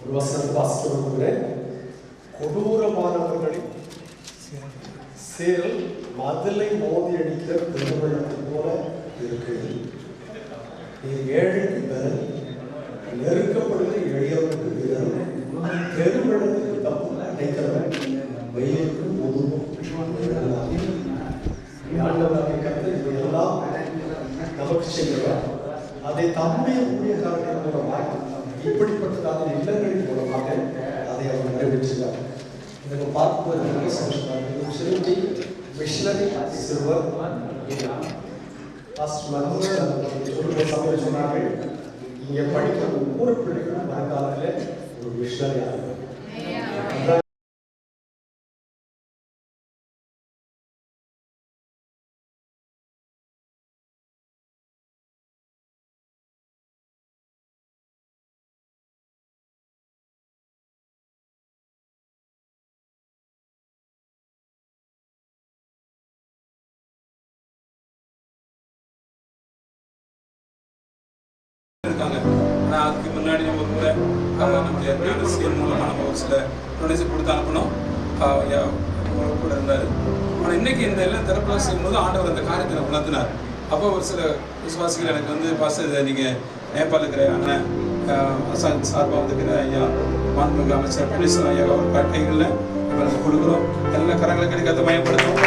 ஒரு வசனத்தை வாசிக்க விரும்புகிறேன். கொடூரமானவர்களின் சேரல் மதிலை மோதி அடித்த பெருவெள்ளத்தை போல இருக்கிறது. ஏழைக்கு பெறல், நெருக்கப்படுகிற எளியவனுக்கு விரல், பெருவெள்ளத்துக்கு தப்பு அடைக்கிறவன் வெயிலுக்கு முதுகும் ஆண்டவராகிய கர்த்தர் இவையெல்லாம் நமக்கு செய்கிறார். அதை தம்முடைய ஊழியக்காரர்கள் மூலமாக இப்படிப்பட்டதான இல்லங்களின் மூலமாக அதை அவர் நிறைவேற்றுகிறார். இதை பார்க்கும்போது ரொம்ப சந்தோஷமாக சிறுஞ்சி மிஷனரி சிறுவர் சொல்லும்போது சொன்னார்கள், இங்கே படிக்கிற ஒவ்வொரு பிள்ளைகளும் மறுகாலத்தில் ஒரு மிஷனரி ஆகும். ஆனால் அதுக்கு முன்னாடி நம்ம ஒரு முறை நம்முடைய ஞானசியன் மூலமாக நம்ம ஒரு சில டொனேஷன் கொடுத்து அனுப்பணும். கூட இருந்தார். ஆனால் இன்னைக்கு இந்த எல்லாம் திறப்பெல்லாம் செய்யும்போது ஆண்டவர் அந்த காரியத்தை உணர்த்தினார். அப்போ ஒரு சில விசுவாசிகள் எனக்கு வந்து பாஸ்டர் நீங்கள் நேபாள் இருக்கிற அண்ணன் சார்பாக வந்துக்கிற ஐயா மாண்புமிகு அமைச்சர் பன்னீர்செல்வம் ஐயா ஒரு கைகளில் நம்ம கொடுக்குறோம். எல்லா கரங்களும் கிடைக்காத பயன்படுத்தும்.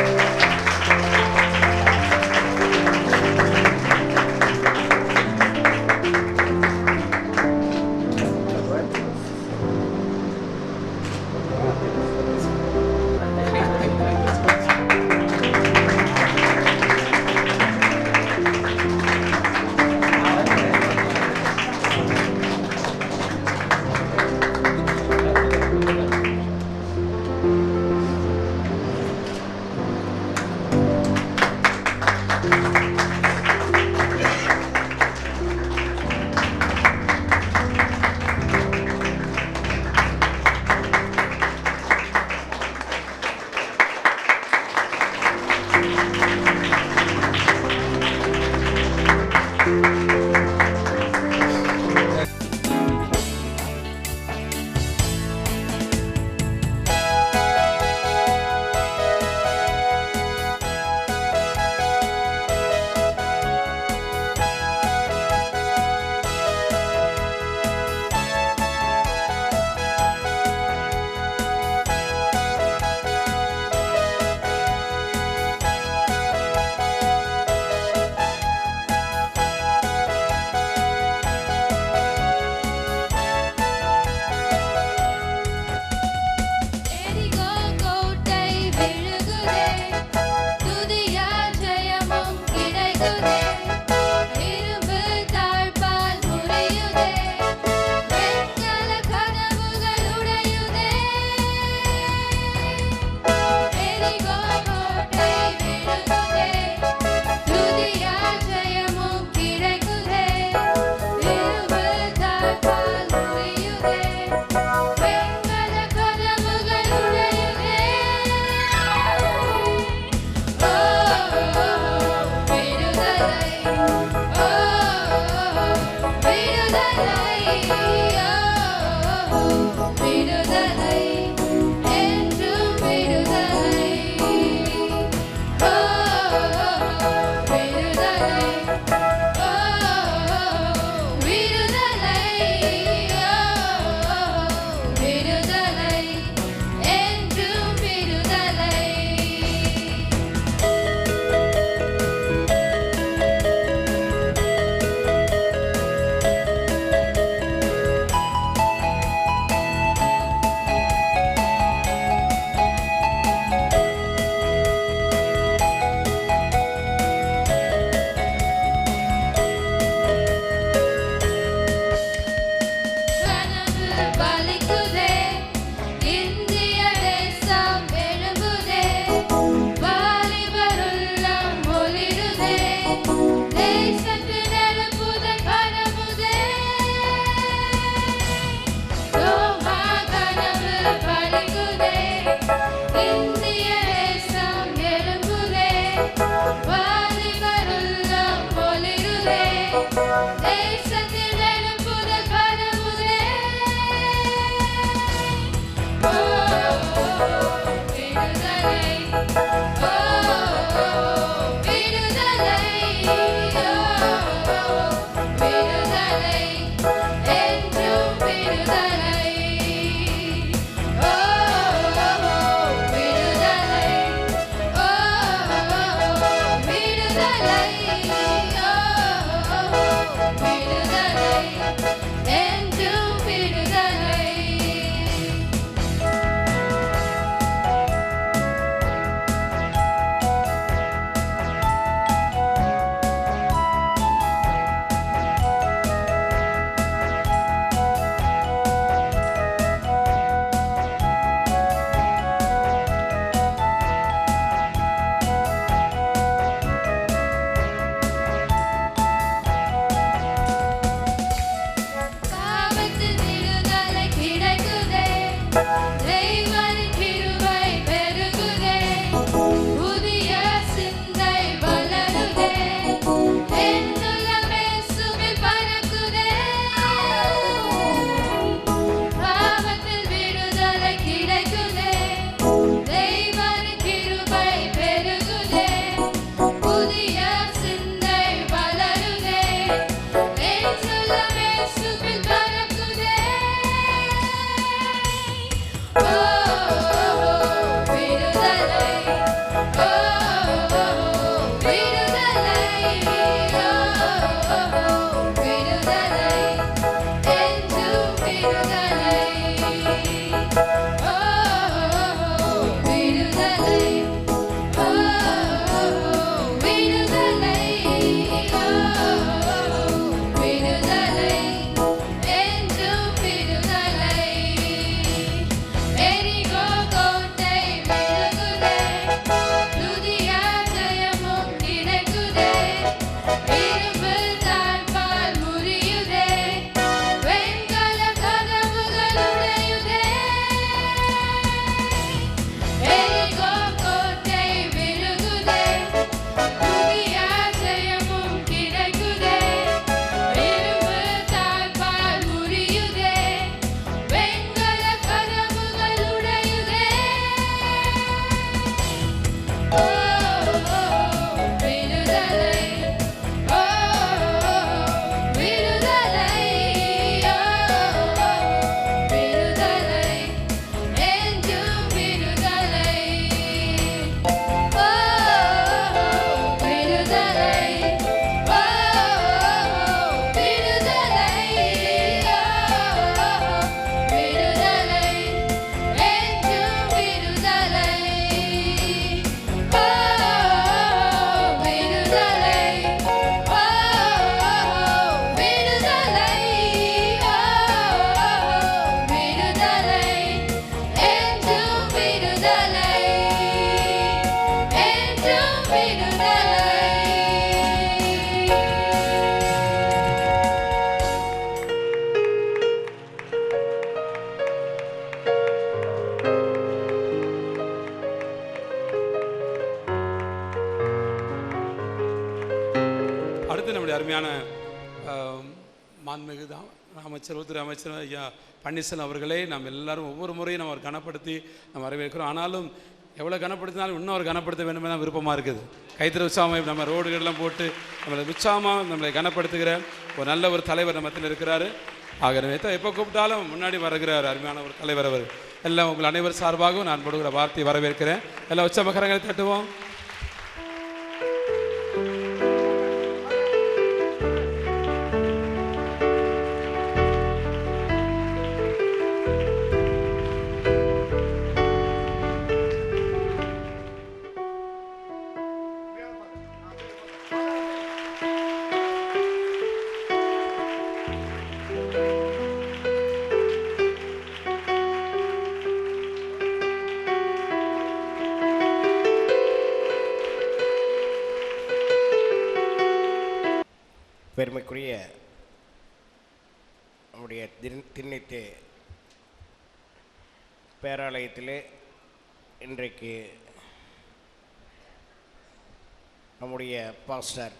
அருமையான மாண்புமிகு அமைச்சர் உள்துறை அமைச்சர் ஐயா பன்னீர்செல்வம் அவர்களே நாம் எல்லாரும் ஒவ்வொரு முறையும் நம்ம கனப்படுத்தி நம்ம வரவேற்கிறோம். ஆனாலும் எவ்வளோ கனப்படுத்தினாலும் இன்னும் அவர் கனப்படுத்த வேண்டுமே தான் விருப்பமாக இருக்குது. கைத்தறி உற்சாகமாக நம்ம ரோடுகள்லாம் போட்டு நம்மளை உற்சாகமாக நம்மளை கனப்படுத்துகிற ஒரு நல்ல ஒரு தலைவர் நம்ம மத்தியில் இருக்கிறாரு. ஆகவே எப்போ கூப்பிட்டாலும் முன்னாடி வருகிறார் அருமையான ஒரு தலைவர் அவர். எல்லாம் உங்கள் அனைவர் சார்பாகவும் நான் கொடுக்குற வார்த்தையை வரவேற்கிறேன். எல்லாம் உற்சாக கரங்களை தட்டுவோம். பெருமைக்குரிய நம்முடைய திண்ணைத்தே பேராலயத்திலே இன்றைக்கு நம்முடைய பாஸ்டர்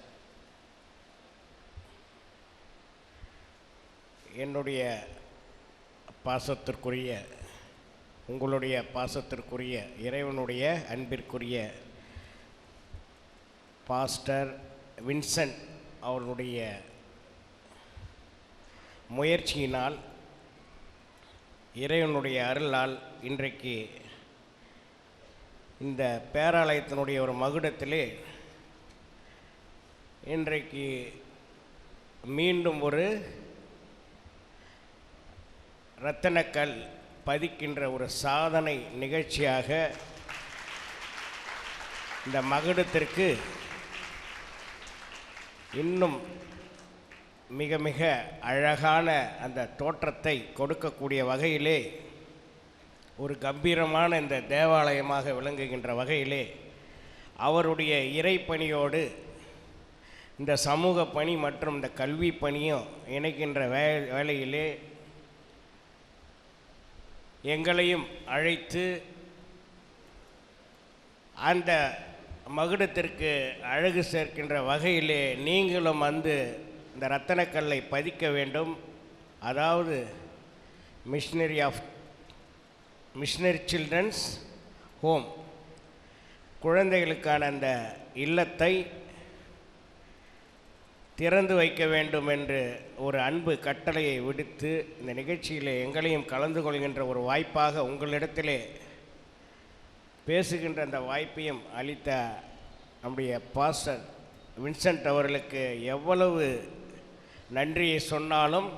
என்னுடைய பாசத்திற்குரிய உங்களுடைய பாசத்திற்குரிய இறைவனுடைய அன்பிற்குரிய பாஸ்டர் வின்சென்ட் அவர்களுடைய முயற்சியினால் இறைவனுடைய அருளால் இன்றைக்கு இந்த பேராலயத்தினுடைய ஒரு மகுடத்திலே இன்றைக்கு மீண்டும் ஒரு இரத்தினக்கல் பதிக்கின்ற ஒரு சாதனை நிகழ்ச்சியாக இந்த மகுடத்திற்கு இன்னும் மிக மிக அழகான அந்த தோற்றத்தை கொடுக்கக்கூடிய வகையிலே ஒரு கம்பீரமான இந்த தேவாலயமாக விளங்குகின்ற வகையிலே அவருடைய இறைப்பணியோடு இந்த சமூக பணி மற்றும் இந்த கல்வி பணியும் இணைக்கின்ற வேளையிலே எங்களையும் அழைத்து அந்த மகுடத்திற்கு அழகு சேர்க்கின்ற வகையிலே நீங்களும் வந்து இந்த இரத்தினக்கல்லை பதிக்க வேண்டும். அதாவது மிஷனரி சில்ட்ரன்ஸ் ஹோம், குழந்தைகளுக்கான அந்த இல்லத்தை திறந்து வைக்க வேண்டும் என்று ஒரு அன்பு கட்டளையை விடுத்து இந்த நிகழ்ச்சியில் எங்களையும் கலந்து கொள்கின்ற ஒரு வாய்ப்பாக உங்களிடத்திலே பேசுகின்ற அந்த வாய்ப்பையும் அளித்த நம்முடைய பாஸ்டர் வின்சென்ட் அவர்களுக்கு எவ்வளவு நன்றியை சொன்னாலும்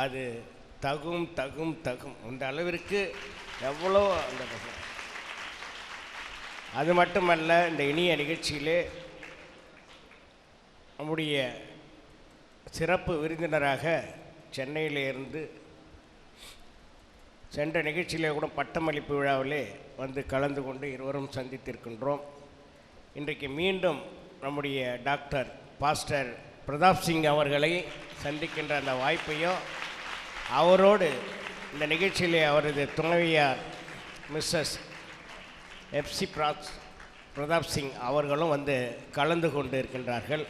அது தகும் தகும் தகும் இந்த அளவிற்கு எவ்வளோ அந்த அது மட்டுமல்ல, இந்த இனிய நிகழ்ச்சியிலே நம்முடைய சிறப்பு விருந்தினராக சென்னையிலிருந்து சென்ற நிகழ்ச்சியிலே கூட பட்டமளிப்பு விழாவிலே வந்து கலந்து கொண்டு இருவரும் சந்தித்திருக்கின்றோம். இன்றைக்கு மீண்டும் நம்முடைய டாக்டர் பாஸ்டர் பிரதாப் சிங் அவர்களை சந்திக்கின்ற அந்த வாய்ப்பையும் அவரோடு இந்த நிகழ்ச்சியிலே அவரது துணைவியார் மிஸ்ஸஸ் எப்சி பிரதாப் சிங் அவர்களும் வந்து கலந்து கொண்டு இருக்கின்றார்கள்.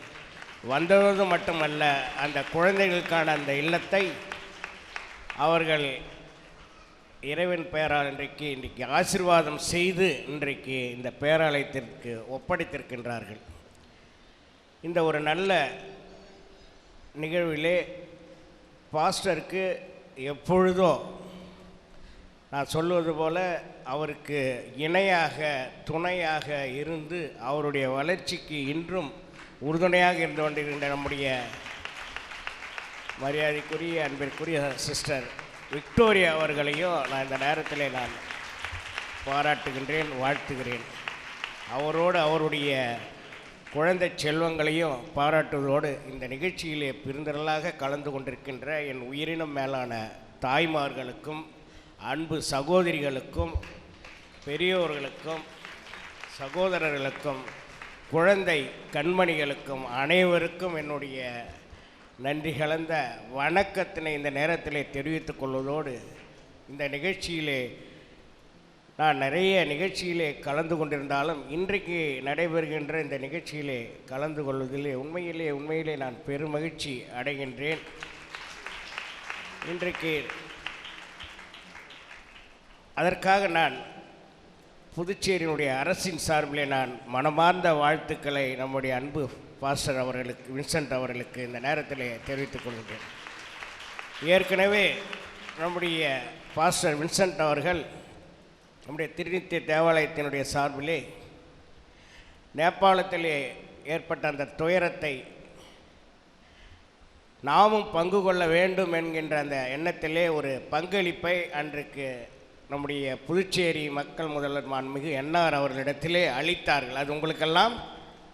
வந்தது மட்டுமல்ல, அந்த குழந்தைகளுக்கான அந்த இல்லத்தை அவர்கள் இறைவன் பெயரால் இன்றைக்கு ஆசீர்வாதம் செய்து இன்றைக்கு இந்த பேராலயத்திற்கு ஒப்படைத்திருக்கின்றார்கள். இந்த ஒரு நல்ல நிகழ்விலே பாஸ்டருக்கு எப்பொழுதோ நான் சொல்வது போல அவருக்கு இணையாக துணையாக இருந்து அவருடைய வளர்ச்சிக்கு இன்றும் உறுதுணையாக இருந்து கொண்டிருக்கின்ற நம்முடைய மரியாதைக்குரிய அன்பிற்குரிய சிஸ்டர் விக்டோரியா அவர்களையும் நான் இந்த நேரத்தில் நான் பாராட்டுகின்றேன், வாழ்த்துகிறேன். அவரோடு அவருடைய குழந்தை செல்வங்களையும் பாராட்டுவதோடு இந்த நிகழ்ச்சியிலே பெருந்திரளாக கலந்து கொண்டிருக்கின்ற என் உயிரினம் மேலான தாய்மார்களுக்கும் அன்பு சகோதரிகளுக்கும் பெரியோர்களுக்கும் சகோதரர்களுக்கும் குழந்தை கண்மணிகளுக்கும் அனைவருக்கும் என்னுடைய நன்றி கலந்த வணக்கத்தினை இந்த நேரத்திலே தெரிவித்துக் கொள்வதோடு இந்த நிகழ்ச்சியிலே நான் நிறைய நிகழ்ச்சியிலே கலந்து கொண்டிருந்தாலும் இன்றைக்கு நடைபெறுகின்ற இந்த நிகழ்ச்சியிலே கலந்து கொள்வதிலே உண்மையிலே நான் பெருமகிழ்ச்சி அடைகின்றேன். இன்றைக்கு அதற்காக நான் புதுச்சேரியினுடைய அரசின் சார்பிலே நான் மனமார்ந்த வாழ்த்துக்களை நம்முடைய அன்பு பாஸ்டர் அவர்களுக்கு, வின்சென்ட் அவர்களுக்கு இந்த நேரத்தில் தெரிவித்துக் கொள்கிறேன். ஏற்கனவே நம்முடைய பாஸ்டர் வின்சென்ட் அவர்கள் நம்முடைய திருநித்திய தேவாலயத்தினுடைய சார்பிலே நேபாளத்திலே ஏற்பட்ட அந்த துயரத்தை நாமும் பங்கு கொள்ள வேண்டும் என்கின்ற அந்த எண்ணத்திலே ஒரு பங்களிப்பை அன்றைக்கு நம்முடைய புதுச்சேரி மக்கள் முதல்வர் மாண்புமிகு என்ஆர் அவர்களிடத்திலே அளித்தார்கள். அது உங்களுக்கெல்லாம்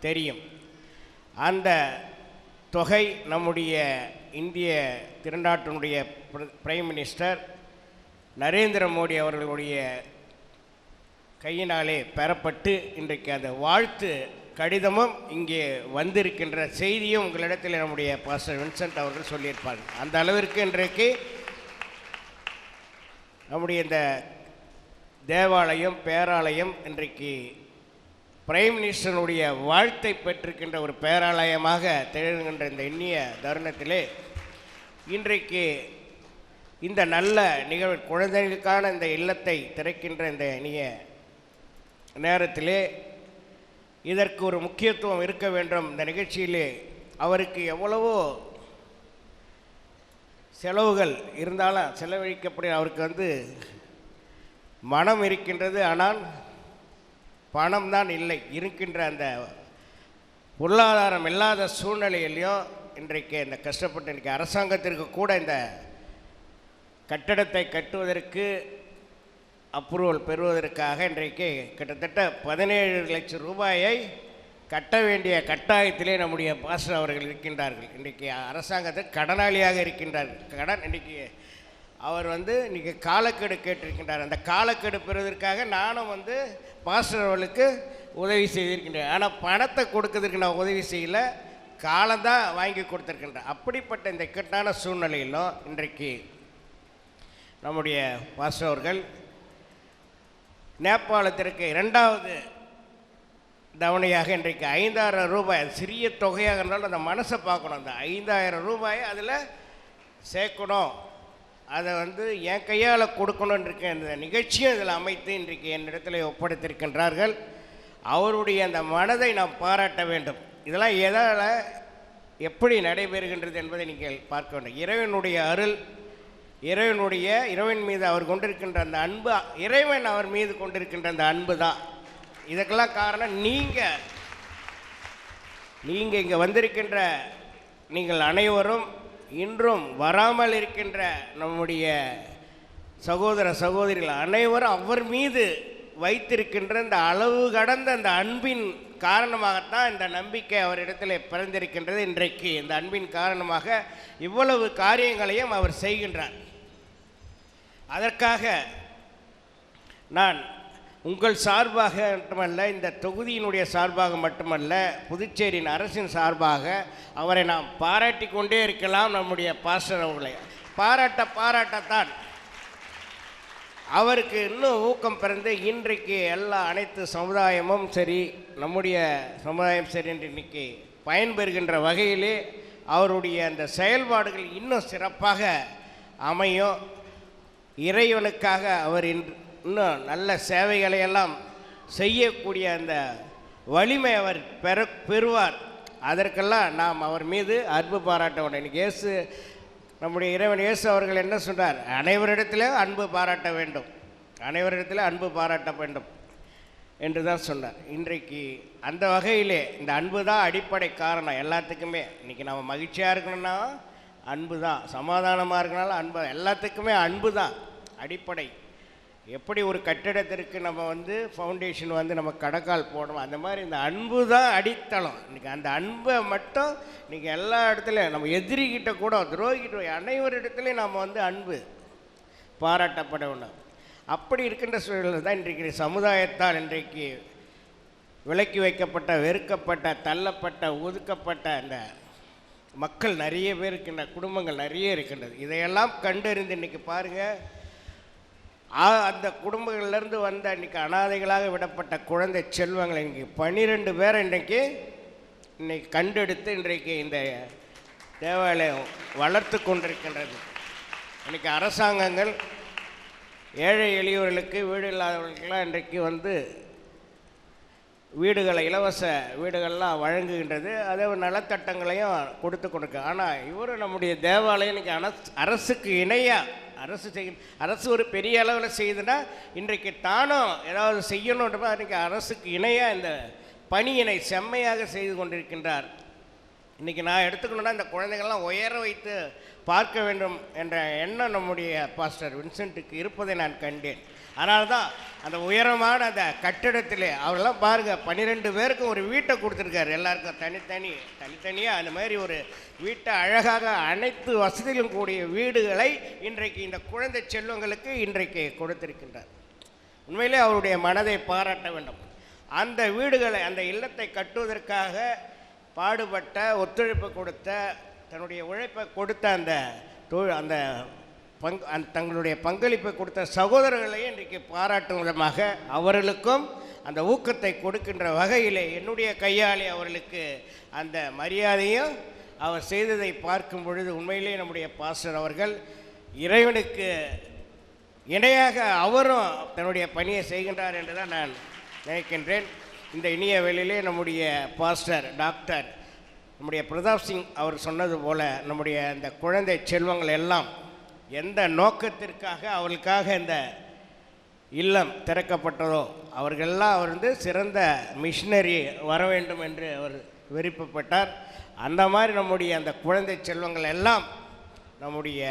தெரியும். அந்த தொகை நம்முடைய இந்திய திருநாட்டினுடைய பிரைம் மினிஸ்டர் நரேந்திர மோடி அவர்களுடைய கையினாலே பெறப்பட்டு இன்றைக்கு அந்த வாழ்த்து கடிதமும் இங்கே வந்திருக்கின்ற செய்தியும் உங்களிடத்தில் நம்முடைய பாஸ்டர் வின்சென்ட் அவர்கள் சொல்லியிருப்பார்கள். அந்த அளவிற்கு இன்றைக்கு நம்முடைய இந்த தேவாலயம், பேராலயம் இன்றைக்கு பிரைம் மினிஸ்டருடைய வாழ்த்தை பெற்றிருக்கின்ற ஒரு பேராலயமாக திகழ்கின்ற இந்த இனிய தருணத்திலே இன்றைக்கு இந்த நல்ல நிகழ்வு, குழந்தைகளுக்கான இந்த இல்லத்தை திறக்கின்ற இந்த இனிய நேரத்திலே இதற்கு ஒரு முக்கியத்துவம் இருக்க வேண்டும். இந்த நிகழ்ச்சியிலே அவருக்கு எவ்வளவோ செலவுகள் இருந்தாலும் செலவழிக்கப்பட அவருக்கு மனம் இருக்கின்றது. ஆனால் பணம் தான் இல்லை. இருக்கின்ற அந்த பொருளாதாரம் இல்லாத சூழ்நிலையிலையும் இன்றைக்கு இந்த கஷ்டப்பட்டு இன்றைக்கு அரசாங்கத்திற்கு கூட இந்த கட்டடத்தை கட்டுவதற்கு அப்ரூவல் பெறுவதற்காக இன்றைக்கு கிட்டத்தட்ட 17 லட்சம் ரூபாயை கட்ட வேண்டிய கட்டாயத்திலே நம்முடைய பாஸ்டர் அவர்கள் இருக்கின்றார்கள். இன்றைக்கு அரசாங்கத்துக்கு கடனாளியாக இருக்கின்றார்கள். கடன் இன்றைக்கி அவர் இன்றைக்கி காலக்கெடு கேட்டிருக்கின்றார். அந்த காலக்கெடு பெறுவதற்காக நானும் பாஸ்டர் அவர்களுக்கு உதவி செய்திருக்கின்றேன். ஆனால் பணத்தை கொடுக்கறதுக்கு நான் உதவி செய்யல, காலம்தான் வாங்கி கொடுத்துருக்கின்றேன். அப்படிப்பட்ட இந்த இக்கட்டான சூழ்நிலையிலும் இன்றைக்கு நம்முடைய பாஸ்டர் அவர்கள் நேபாளத்திற்கு 2வது தவணையாக இன்றைக்கு 5000 ரூபாய், சிறிய தொகையாக இருந்தாலும் அந்த மனசை பார்க்கணும். அந்த 5000 ரூபாயை அதில் சேர்க்கணும், அதை என் கையால் கொடுக்கணும்னு இருக்க இந்த நிகழ்ச்சியும் இதில் அமைத்து இன்றைக்கு என்னிடத்தில் ஒப்படைத்திருக்கின்றார்கள். அவருடைய அந்த மனதை நாம் பாராட்ட வேண்டும். இதெல்லாம் எதால் எப்படி நடைபெறுகின்றது என்பதை நீங்கள் பார்க்க வேண்டும். இறைவனுடைய அருள், இறைவன் மீது அவர் கொண்டிருக்கின்ற அந்த அன்பு, இறைவன் அவர் மீது கொண்டிருக்கின்ற அந்த அன்பு தான். இதுக்கெல்லாம் காரணம் நீங்கள் இங்கே வந்திருக்கின்ற நீங்கள் அனைவரும், இன்றும் வராமல் இருக்கின்ற நம்முடைய சகோதர சகோதரிகள் அனைவரும் அவர் மீது வைத்திருக்கின்ற இந்த அளவு கடந்த அந்த அன்பின் காரணமாகத்தான் இந்த நம்பிக்கை அவரிடத்தில் பிறந்திருக்கின்றது. இன்றைக்கு இந்த அன்பின் காரணமாக இவ்வளவு காரியங்களையும் அவர் செய்கின்றார். அதற்காக நான் உங்கள் சார்பாக மட்டுமல்ல, இந்த தொகுதியினுடைய சார்பாக மட்டுமல்ல, புதுச்சேரியின் அரசின் சார்பாக அவரை நாம் பாராட்டி கொண்டே இருக்கலாம். நம்முடைய பாஸ்டர் அவர்களை பாராட்டத்தான் அவருக்கு இன்னும் ஊக்கம் பிறந்து இன்றைக்கு அனைத்து சமுதாயமும் சரி, நம்முடைய சமுதாயம் சரி என்று இன்றைக்கி பயன்பெறுகின்ற வகையிலே அவருடைய அந்த செயல்பாடுகள் இன்னும் சிறப்பாக அமையும். இறைவனுக்காக அவர் இன்னும் நல்ல சேவைகளையெல்லாம் செய்யக்கூடிய அந்த வலிமை அவர் பெறுவார். அதற்கெல்லாம் நாம் அவர் மீது அன்பு பாராட்ட வேண்டும். இன்றைக்கி நம்முடைய இறைவன் இயேசு அவர்கள் என்ன சொன்னார்? அனைவரிடத்திலும் அன்பு பாராட்ட வேண்டும், அனைவரிடத்திலும் அன்பு பாராட்ட வேண்டும் என்று தான் சொன்னார். இன்றைக்கு அந்த வகையிலே இந்த அன்பு தான் அடிப்படை காரணம் எல்லாத்துக்குமே. இன்றைக்கி நம்ம மகிழ்ச்சியாக இருக்கணும்னா அன்பு தான், சமாதானமாக இருக்கனாலும் அன்பு, எல்லாத்துக்குமே அன்பு தான் அடிப்படை. எப்படி ஒரு கட்டிடத்திற்கு நம்ம ஃபவுண்டேஷன் நம்ம கடக்கால் போடணும், அந்த மாதிரி இந்த அன்பு தான் அடித்தளம். இன்றைக்கி அந்த அன்பை மட்டும் இன்றைக்கி எல்லா இடத்துலையும் நம்ம எதிரிகிட்ட கூட, துரோகிட்ட, அனைவரிடத்துலையும் நம்ம அன்பு பாராட்டப்பட வேண்டும். அப்படி இருக்கின்ற சூழலில் தான் இன்றைக்கு சமுதாயத்தால் இன்றைக்கு விலக்கி வைக்கப்பட்ட, வெறுக்கப்பட்ட, தள்ளப்பட்ட, ஒதுக்கப்பட்ட அந்த மக்கள் நிறைய பேர் இருக்கின்ற, குடும்பங்கள் நிறைய இருக்கின்றது. இதையெல்லாம் கண்டறிந்து இன்றைக்கி பாருங்கள், அந்த குடும்பங்கள்லேருந்து வந்த இன்றைக்கி அனாதைகளாக விடப்பட்ட குழந்தை செல்வங்களை இன்றைக்கி 12 பேரை இன்றைக்கி கண்டெடுத்து இன்றைக்கு இந்த தேவாலயம் வளர்த்து கொண்டிருக்கின்றது. இன்றைக்கி அரசாங்கங்கள் ஏழை எளியவர்களுக்கு, வீடு இல்லாதவர்களுக்கெல்லாம் இன்றைக்கு வீடுகளை, இலவச வீடுகள்லாம் வழங்குகின்றது. அதே நலத்திட்டங்களையும் கொடுத்து கொடுக்க. ஆனால் இவர் நம்முடைய தேவாலயம் இன்றைக்கி அரசுக்கு இணையாக அரசு ஒரு பெரிய அளவில் செய்யுதுன்னா இன்றைக்கு தானும் ஏதாவது செய்யணுன்றப்ப இன்றைக்கி அரசுக்கு இணையாக இந்த பணியினை செம்மையாக செய்து கொண்டிருக்கின்றார். இன்றைக்கி நான் எடுத்துக்கணுன்னா இந்த குழந்தைகள்லாம் உயர வைத்து பார்க்க வேண்டும் என்ற எண்ணம் நம்முடைய பாஸ்டர் வின்சென்ட்டுக்கு இருப்பதை நான் கண்டேன். அதனால தான் அந்த உயரமான அந்த கட்டிடத்திலே அவரெல்லாம் பாருங்கள் 12 பேருக்கு ஒரு வீட்டை கொடுத்துருக்காரு. எல்லாருக்கும் தனித்தனியாக அந்த மாதிரி ஒரு வீட்டை அழகாக அனைத்து வசதிகளும் கூடிய வீடுகளை இன்றைக்கு இந்த குழந்தை செல்வங்களுக்கு இன்றைக்கு கொடுத்திருக்கின்றார். உண்மையிலே அவருடைய மனதை பாராட்ட வேண்டும். அந்த வீடுகளை, அந்த இல்லத்தை கட்டுவதற்காக பாடுபட்ட, ஒத்துழைப்பு கொடுத்த, தன்னுடைய உழைப்பை கொடுத்த அந்த தங்களுடைய பங்களிப்பை கொடுத்த சகோதரர்களையும் இன்றைக்கு பாராட்டும் விதமாக அவர்களுக்கும் அந்த ஊக்கத்தை கொடுக்கின்ற வகையிலே என்னுடைய கையாலே அவர்களுக்கு அந்த மரியாதையும் அவர் செய்ததை பார்க்கும் பொழுது உண்மையிலே நம்முடைய பாஸ்டர் அவர்கள் இறைவனுக்கு இணையாக அவரும் தன்னுடைய பணியை செய்கின்றார் என்று தான் நான் நினைக்கின்றேன். இந்த இனிய வேளையிலே நம்முடைய பாஸ்டர் டாக்டர் நம்முடைய பிரதாப் சிங் அவர் சொன்னது போல நம்முடைய இந்த குழந்தை செல்வங்கள் எல்லாம் எந்த நோக்கத்திற்காக அவர்களுக்காக இந்த இல்லம் திறக்கப்பட்டதோ அவர்களெல்லாம் அவர் சிறந்த மிஷினரி வர வேண்டும் என்று அவர் விருப்பப்பட்டார். அந்த மாதிரி நம்முடைய அந்த குழந்தை செல்வங்கள் எல்லாம் நம்முடைய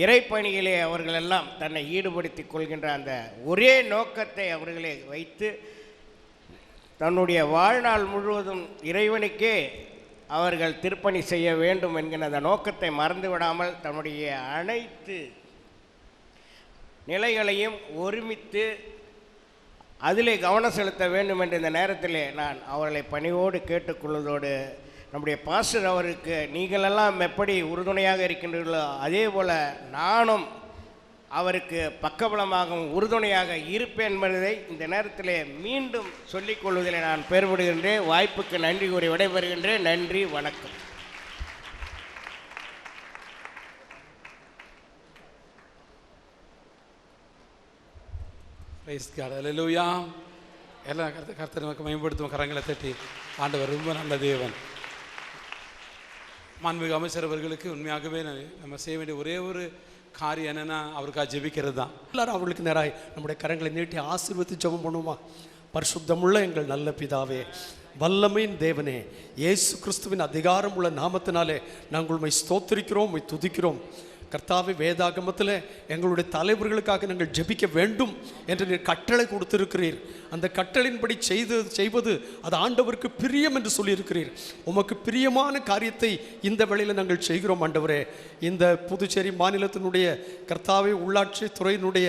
இறைப்பணியிலே அவர்களெல்லாம் தன்னை ஈடுபடுத்தி கொள்கின்ற அந்த ஒரே நோக்கத்தை அவர்களே வைத்து தன்னுடைய வாழ்நாள் முழுவதும் இறைவனுக்கே அவர்கள் திருப்பணி செய்ய வேண்டும் என்கிற அந்த நோக்கத்தை மறந்துவிடாமல் தன்னுடைய அனைத்து நிலைகளையும் ஒருமித்து அதிலே கவனம் செலுத்த வேண்டும் என்ற இந்த நேரத்தில் நான் அவர்களை பணிவோடு கேட்டுக்கொள்வதோடு நம்முடைய பாஸ்டர் அவருக்கு நீங்களெல்லாம் எப்படி உறுதுணையாக இருக்கின்றீர்களோ அதே போல் நானும் அவருக்கு பக்கபலமாகவும் உறுதுணையாக இருப்பேன் என்பதை இந்த நேரத்தில் மீண்டும் சொல்லிக் கொள்வதில் நான் பெருமைப்படுகின்றேன். வாய்ப்புக்கு நன்றி கூறி விடைபெறுகின்றேன். நன்றி, வணக்கம். அல்லேலூயா. எல்லாம் கர்த்தர் நமக்கு மேம்படுத்தும் கரங்களை தட்டி. ஆண்டவர் ரொம்ப நல்ல தேவன். மாண்புமிகு அமைச்சர் அவர்களுக்கு உண்மையாகவே நம்ம செய்ய வேண்டிய ஒரே ஒரு காரியம் என்னென்னா அவருக்காக ஜெபிக்கிறது தான். எல்லாரும் அவர்களுக்கு நேராக நம்முடைய கரங்களை நீட்டி ஆசீர்வதித்து ஜெபம் பண்ணுவோமா? பரிசுத்தமுள்ள எங்கள் நல்ல பிதாவே, வல்லமையின் தேவனே, இயேசு கிறிஸ்துவின் அதிகாரம் உள்ள நாமத்தினாலே நாங்கள் உம்மை ஸ்தோத்திரிக்கிறோம், உம்மை துதிக்கிறோம். கர்த்தாவே, வேதாகமத்தில் எங்களுடைய தலைவர்களுக்காக நாங்கள் ஜெபிக்க வேண்டும் என்று நீர் கட்டளை கொடுத்திருக்கிறீர். அந்த கட்டளையின்படி செய்வது அது ஆண்டவருக்கு பிரியம் என்று சொல்லியிருக்கிறீர். உமக்கு பிரியமான காரியத்தை இந்த வேளையில் நாங்கள் செய்கிறோம் ஆண்டவரே. இந்த புதுச்சேரி மாநிலத்தினுடைய கர்த்தாவே உள்ளாட்சி துறையினுடைய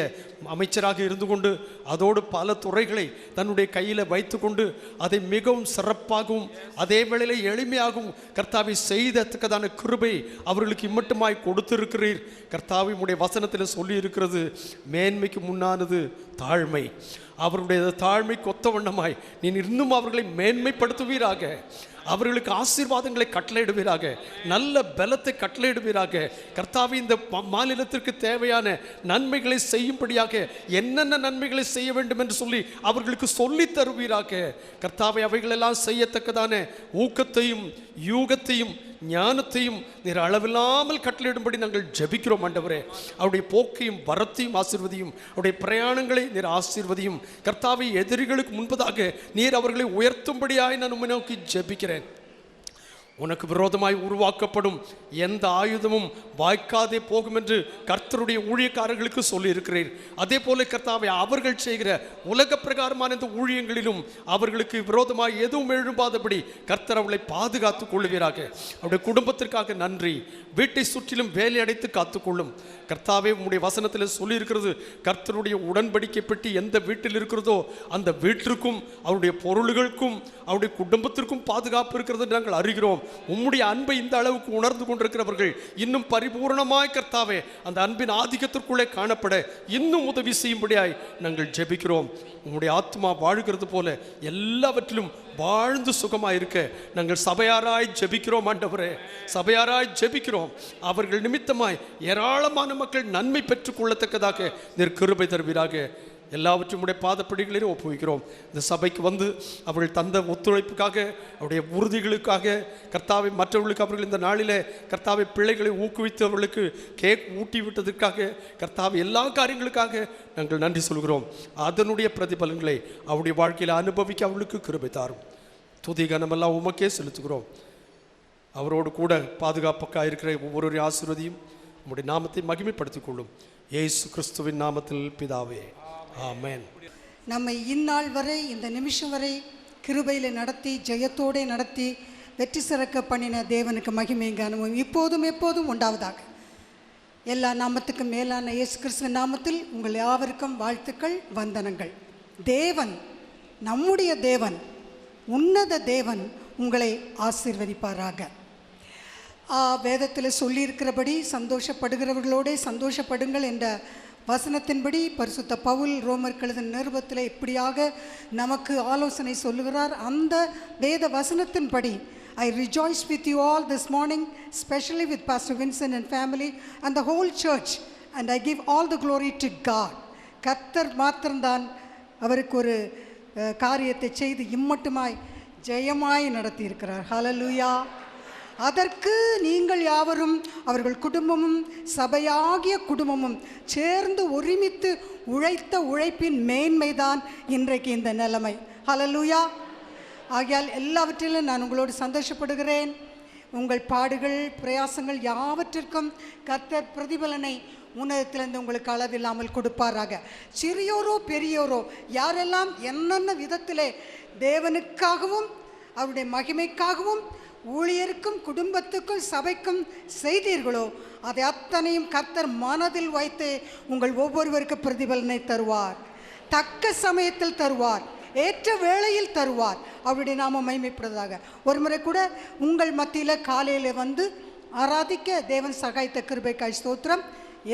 அமைச்சராக இருந்து கொண்டு அதோடு பல துறைகளை தன்னுடைய கையில் வைத்து கொண்டு அதை மிகவும் சிறப்பாகவும் அதே வேளையில் எளிமையாகவும் கர்த்தாவை செய்தத்தக்கதான கிருபை அவர்களுக்கு இம்மட்டுமாய் கொடுத்திருக்கிறீர். கர்த்தாவே, உம்முடைய வசனத்தில் சொல்லி இருக்கிறது, மேன்மைக்கு முன்னானது தாழ்மை. அவருடைய தாழ்மைக்கு ஒத்த வண்ணமாய் நீ இன்னும் அவர்களை மேன்மைப்படுத்துவீராக, அவர்களுக்கு ஆசீர்வாதங்களை கட்டளையிடுவீராக, நல்ல பலத்தை கட்டளையிடுவீராக. கர்த்தாவே, இந்த மாநிலத்திற்கு தேவையான நன்மைகளை செய்யும்படியாக என்னென்ன நன்மைகளை செய்ய வேண்டும் என்று சொல்லி அவர்களுக்கு சொல்லி தருவீராக. கர்த்தாவே, அவைகளெல்லாம் செய்யத்தக்கதான ஊக்கத்தையும் யூகத்தையும் ஞானத்தையும் நீர் அளவில்லாமல் கட்டளையிடும்படி நாங்கள் ஜெபிக்கிறோம் ஆண்டவரே. அவருடைய போக்கையும் வரத்தையும் ஆசீர்வதியும், அவருடைய பிரயாணங்களை நீர் ஆசீர்வதியும். கர்த்தாவை, எதிரிகளுக்கு முன்பதாக நீர் அவர்களை உயர்த்தும்படியாய் நான் உம்மை நோக்கி ஜெபிக்கிறேன். உனக்கு விரோதமாய் உருவாக்கப்படும் எந்த ஆயுதமும் வாய்க்காதே போகும் என்று கர்த்தருடைய ஊழியக்காரர்களுக்கு சொல்லி இருக்கிறீர். அதே போல கர்த்தாவை, அவர்கள் செய்கிற உலக பிரகாரமான இந்த ஊழியங்களிலும் அவர்களுக்கு விரோதமாய் எதுவும் எழும்பாதபடி கர்த்தர் அவளை பாதுகாத்துக் கொள்வீராக. அவருடைய குடும்பத்திற்காக நன்றி. வீட்டை சுற்றிலும் வேலை அடைத்து காத்துக்கொள்ளும். கர்த்தாவே, உம்முடைய வசனத்தில் சொல்லி இருக்கிறது, கர்த்தருடைய உடன்படிக்கை பெட்டி எந்த வீட்டில் இருக்கிறதோ அந்த வீட்டிற்கும் அவருடைய பொருள்களுக்கும் அவருடைய குடும்பத்திற்கும் பாதுகாப்பு இருக்கிறது நாங்கள் அறிகிறோம். உம்முடைய அன்பை இந்த அளவுக்கு உணர்ந்து கொண்டிருக்கிறவர்கள் இன்னும் பரிபூர்ணமாய் கர்த்தாவே அந்த அன்பின் ஆதிக்கத்திற்குள்ளே காணப்பட இன்னும் உதவி செய்யும்படியாய் நாங்கள் ஜெபிக்கிறோம். உம்முடைய ஆத்மா வாழ்கிறது போல எல்லாவற்றிலும் வாழ்ந்து சுகமாக இருக்க நாங்கள் சபையாராய் ஜெபிக்கிறோம் ஆண்டவரே, சபையாராய் ஜெபிக்கிறோம். அவர்கள் நிமித்தமாய் ஏராளமான மக்கள் நன்மை பெற்றுக்கொள்ளத்தக்கதாக நீர் கிருபை தருவீராக. எல்லாவற்றையும் உடைய பாதப்படிகளிலும் ஒப்புவிக்கிறோம். இந்த சபைக்கு வந்து அவர்கள் தந்த ஒத்துழைப்புக்காக, அவருடைய உறுதிகளுக்காக கர்த்தாவை, மற்றவர்களுக்கு அவர்கள் இந்த நாளில் கர்த்தாவை பிள்ளைகளை ஊக்குவித்து அவர்களுக்கு கேக் ஊட்டி விட்டதற்காக கர்த்தாவை எல்லா காரியங்களுக்காக நாங்கள் நன்றி சொல்கிறோம். அதனுடைய பிரதிபலன்களை அவருடைய வாழ்க்கையில் அனுபவிக்க அவர்களுக்கு கிருபை தாரும். துதி கனமெல்லாம் உமக்கே செலுத்துகிறோம். அவரோடு கூட பாதுகாப்புக்காக இருக்கிற ஒவ்வொருவரையும் ஆசீர்வதியும் உம்முடைய நாமத்தை மகிமைப்படுத்திக் கொள்ளும். இயேசு கிறிஸ்துவின் நாமத்தில் பிதாவே, ஆமென். நம்மை இந்நாள் வரை, இந்த நிமிஷம் வரை கிருபையில் நடத்தி, ஜெயத்தோடு நடத்தி, வெற்றி சிறக்க பண்ணின தேவனுக்கு மகிமை கனமும் இப்போதும் எப்போதும் உண்டாவதாக. எல்லா நாமத்துக்கும் மேலான இயேசு கிறிஸ்துவின் நாமத்தில் உங்கள் யாவருக்கும் வாழ்த்துக்கள், வந்தனங்கள். தேவன், நம்முடைய தேவன், உன்னத தேவன் உங்களை ஆசீர்வதிப்பாராக. வேதத்தில் சொல்லியிருக்கிறபடி சந்தோஷப்படுகிறவர்களோடு சந்தோஷப்படுங்கள் என்ற வசனத்தின்படி பரிசுத்த பவுல் ரோமர் எழுதின நிருபத்தில் இப்படியாக நமக்கு ஆலோசனை சொல்லுகிறார். அந்த வேத வசனத்தின்படி I rejoice with you all this morning, especially with Pastor Vincent and family and the whole church, and I give all the glory to God. கர்த்தர் மாத்திரம்தான் அவருக்கு ஒரு காரியத்தை செய்து இம்மட்டுமாய் ஜெயமாய் நடத்தியிருக்கிறார். ஹல்லேலூயா. அதற்கு நீங்கள் யாவரும் அவர்கள் குடும்பமும் சபையாகிய குடும்பமும் சேர்ந்து ஒருமித்து உழைத்த உழைப்பின் மேன்மைதான் இன்றைக்கு இந்த நிலைமை. ஹல்லேலூயா. ஆகையால் எல்லாவற்றிலும் நான் உங்களோடு சந்தோஷப்படுகிறேன். உங்கள் பாடுகள், பிரயாசங்கள் யாவற்றிற்கும் கர்த்தர் பிரதிபலனை உன்னதத்திலிருந்து உங்களுக்கு அளவில்லாமல் கொடுப்பாராக. சிறியோரோ பெரியோரோ யாரெல்லாம் என்னென்ன விதத்திலே தேவனுக்காகவும் அவருடைய மகிமைக்காகவும் ஊழியருக்கும் குடும்பத்துக்கும் சபைக்கும் செய்தீர்களோ அதை அத்தனையும் கர்த்தர் மனதில் வைத்து உங்கள் ஒவ்வொருவருக்கு பிரதிபலனை தருவார். தக்க சமயத்தில் தருவார், ஏற்ற வேளையில் தருவார். அவருடைய நாமம் மகிமைப்படுவதாக. ஒரு முறை கூட உங்கள் மத்தியில் காலையில் வந்து ஆராதிக்க தேவன் சகாய்த்த கிருபைக்காய் ஸ்தோத்திரம்.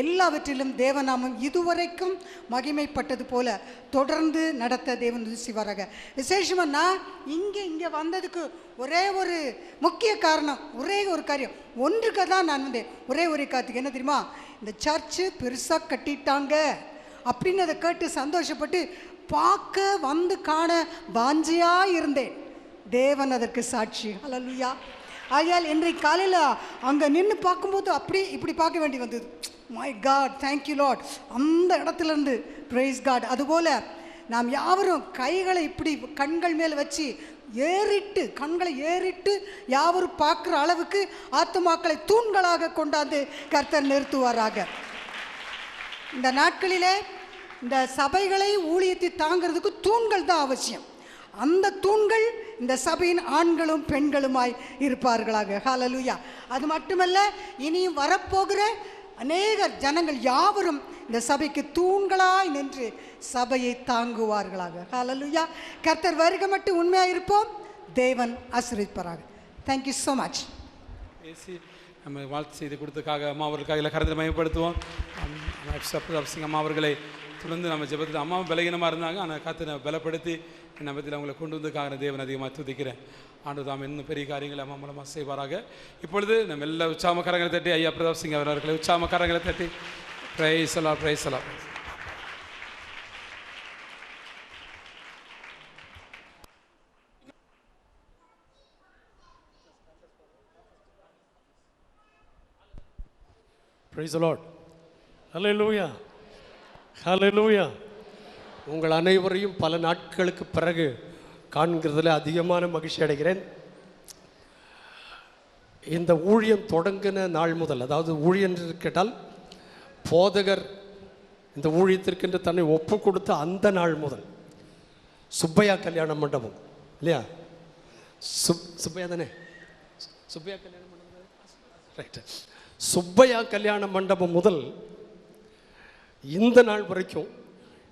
எல்லாவற்றிலும் தேவநாமம் இதுவரைக்கும் மகிமைப்பட்டது போல தொடர்ந்து நடத்த தேவன் செய்வாராக. விசேஷமாக நான் இங்கே வந்ததுக்கு ஒரே ஒரு முக்கிய காரணம், ஒரே ஒரு காரியம், ஒன்றுக்கு தான் நான் வந்தேன். ஒரே ஒரு காரியத்துக்கு என்ன தெரியுமா, இந்த சர்ச்சு பெருசாக கட்டிட்டாங்க அப்படின்னு அதை கேட்டு சந்தோஷப்பட்டு பார்க்க வந்து காண வாஞ்சியாக இருந்தேன். தேவன் அதற்கு சாட்சி. ஹல்லேலூயா. ஆகையால் இன்றைக்கு காலையில் அங்கே நின்று பார்க்கும்போது அப்படி இப்படி பார்க்க வேண்டி வந்தது. My God, thank you lord. அந்த இடத்துலேருந்து ப்ரைஸ் காட். அதுபோல் நாம் யாவரும் கைகளை இப்படி கண்கள் மேல் வச்சு ஏறிட்டு, கண்களை ஏறிட்டு யாவரும் பார்க்குற அளவுக்கு ஆத்துமாக்களை தூண்களாக கொண்டாந்து கர்த்தர் நிறுத்துவாராக. இந்த நாட்களிலே இந்த சபைகளை ஊழியத்தை தாங்கிறதுக்கு தூண்கள் தான் அவசியம். அந்த தூண்கள் இந்த சபையின் ஆண்களும் பெண்களுமாய் இருப்பார்களாக. ஹல்லேலூயா. அது மட்டுமல்ல, இனியும் வரப்போகிற அநேக ஜனங்கள் யாவரும் இந்த சபைக்கு தூண்களாய் நின்று சபையை தாங்குவார்களாக. ஹல்லேலூயா. கர்த்தர் வருகை மட்டும் உண்மையாக இருப்போம். தேவன் ஆசீர்வதிப்பாராக. Thank you so much. பேசி நம்ம வாழ்த்து செய்து கொடுத்ததுக்காக அம்மா அவர்களுக்காக இல்லை கருத்தை மையப்படுத்துவோம். சிங் அம்மா அவர்களை தொடர்ந்து நம்ம ஜெபத்தில் அம்மாவும் பலகீனமாக இருந்தாங்க, ஆனால் காத்து பலப்படுத்தி நம்பத்தில் அவங்களை கொண்டு வந்ததுக்காக தேவன் அதிகமாக துதிக்கிறேன். ஆண்டு தாம் இன்னும் பெரிய காரியங்களை அம்மா மூலமாக செய்வாராக. இப்பொழுது நம்ம எல்லா உற்சாகக்காரங்களை தட்டி ஐயா பிரதாப் சிங் அவர்களை உற்சாகக்காரங்களை தட்டி பிரைஸ் எல்லாம் பிரைஸ் எல்லாம். Praise the Lord. Hallelujah. Hallelujah. உங்கள் அனைவரையும் பல நாட்களுக்கு பிறகு காண்கிறதுல அதிகமான மகிழ்ச்சி அடைகிறேன். இந்த ஊழியம் தொடங்கின நாள் முதல், அதாவது ஊழியம் என்று கேட்டால் போதகர் இந்த ஊழியத்திற்கென்று தன்னை ஒப்பு கொடுத்த அந்த நாள் முதல் சுப்பையா கல்யாண மண்டபம் இல்லையா, சுப்பையா தானே, சுப்பையா கல்யாண மண்டபம் ரைட்டு, சுப்பையா கல்யாண மண்டபம் முதல் இந்த நாள் வரைக்கும்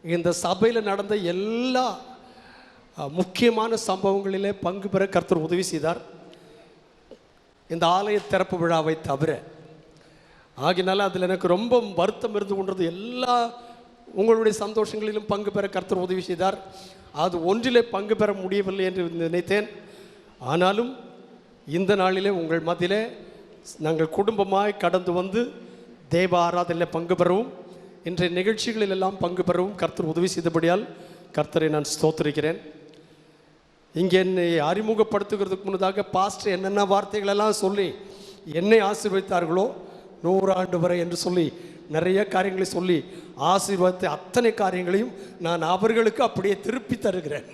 இந்த சபையில் நடந்த எல்லா முக்கியமான சம்பவங்களிலே பங்கு பெற கர்த்தர் உதவி செய்தார். இந்த ஆலய திறப்பு விழாவை தவிர. ஆகினால அதில் எனக்கு ரொம்ப வருத்தம் இருந்து கொண்டது. எல்லா உங்களுடைய சந்தோஷங்களிலும் பங்கு பெற கர்த்தர் உதவி செய்தார். அது ஒன்றிலே பங்கு பெற முடியவில்லை என்று நினைத்தேன். ஆனாலும் இந்த நாளிலே உங்கள் மத்தியிலே நாங்கள் குடும்பமாய் கடந்து வந்து தேவ ஆராதனையில் பங்கு பெறவும் இன்றைய நிகழ்ச்சிகளில் எல்லாம் பங்கு பெறவும் கர்த்தர் உதவி செய்தபடியால் கர்த்தரை நான் ஸ்தோத்திரிக்கிறேன். இங்கே என்னை அறிமுகப்படுத்துகிறதுக்கு முன்னதாக பாஸ்டர் என்னென்ன வார்த்தைகளெல்லாம் சொல்லி என்னை ஆசீர்வதித்தார்களோ 100 ஆண்டு வரை என்று சொல்லி நிறைய காரியங்களை சொல்லி ஆசீர்வாதத்தை அத்தனை காரியங்களையும் நான் அவர்களுக்கு அப்படியே திருப்பி தருகிறேன்.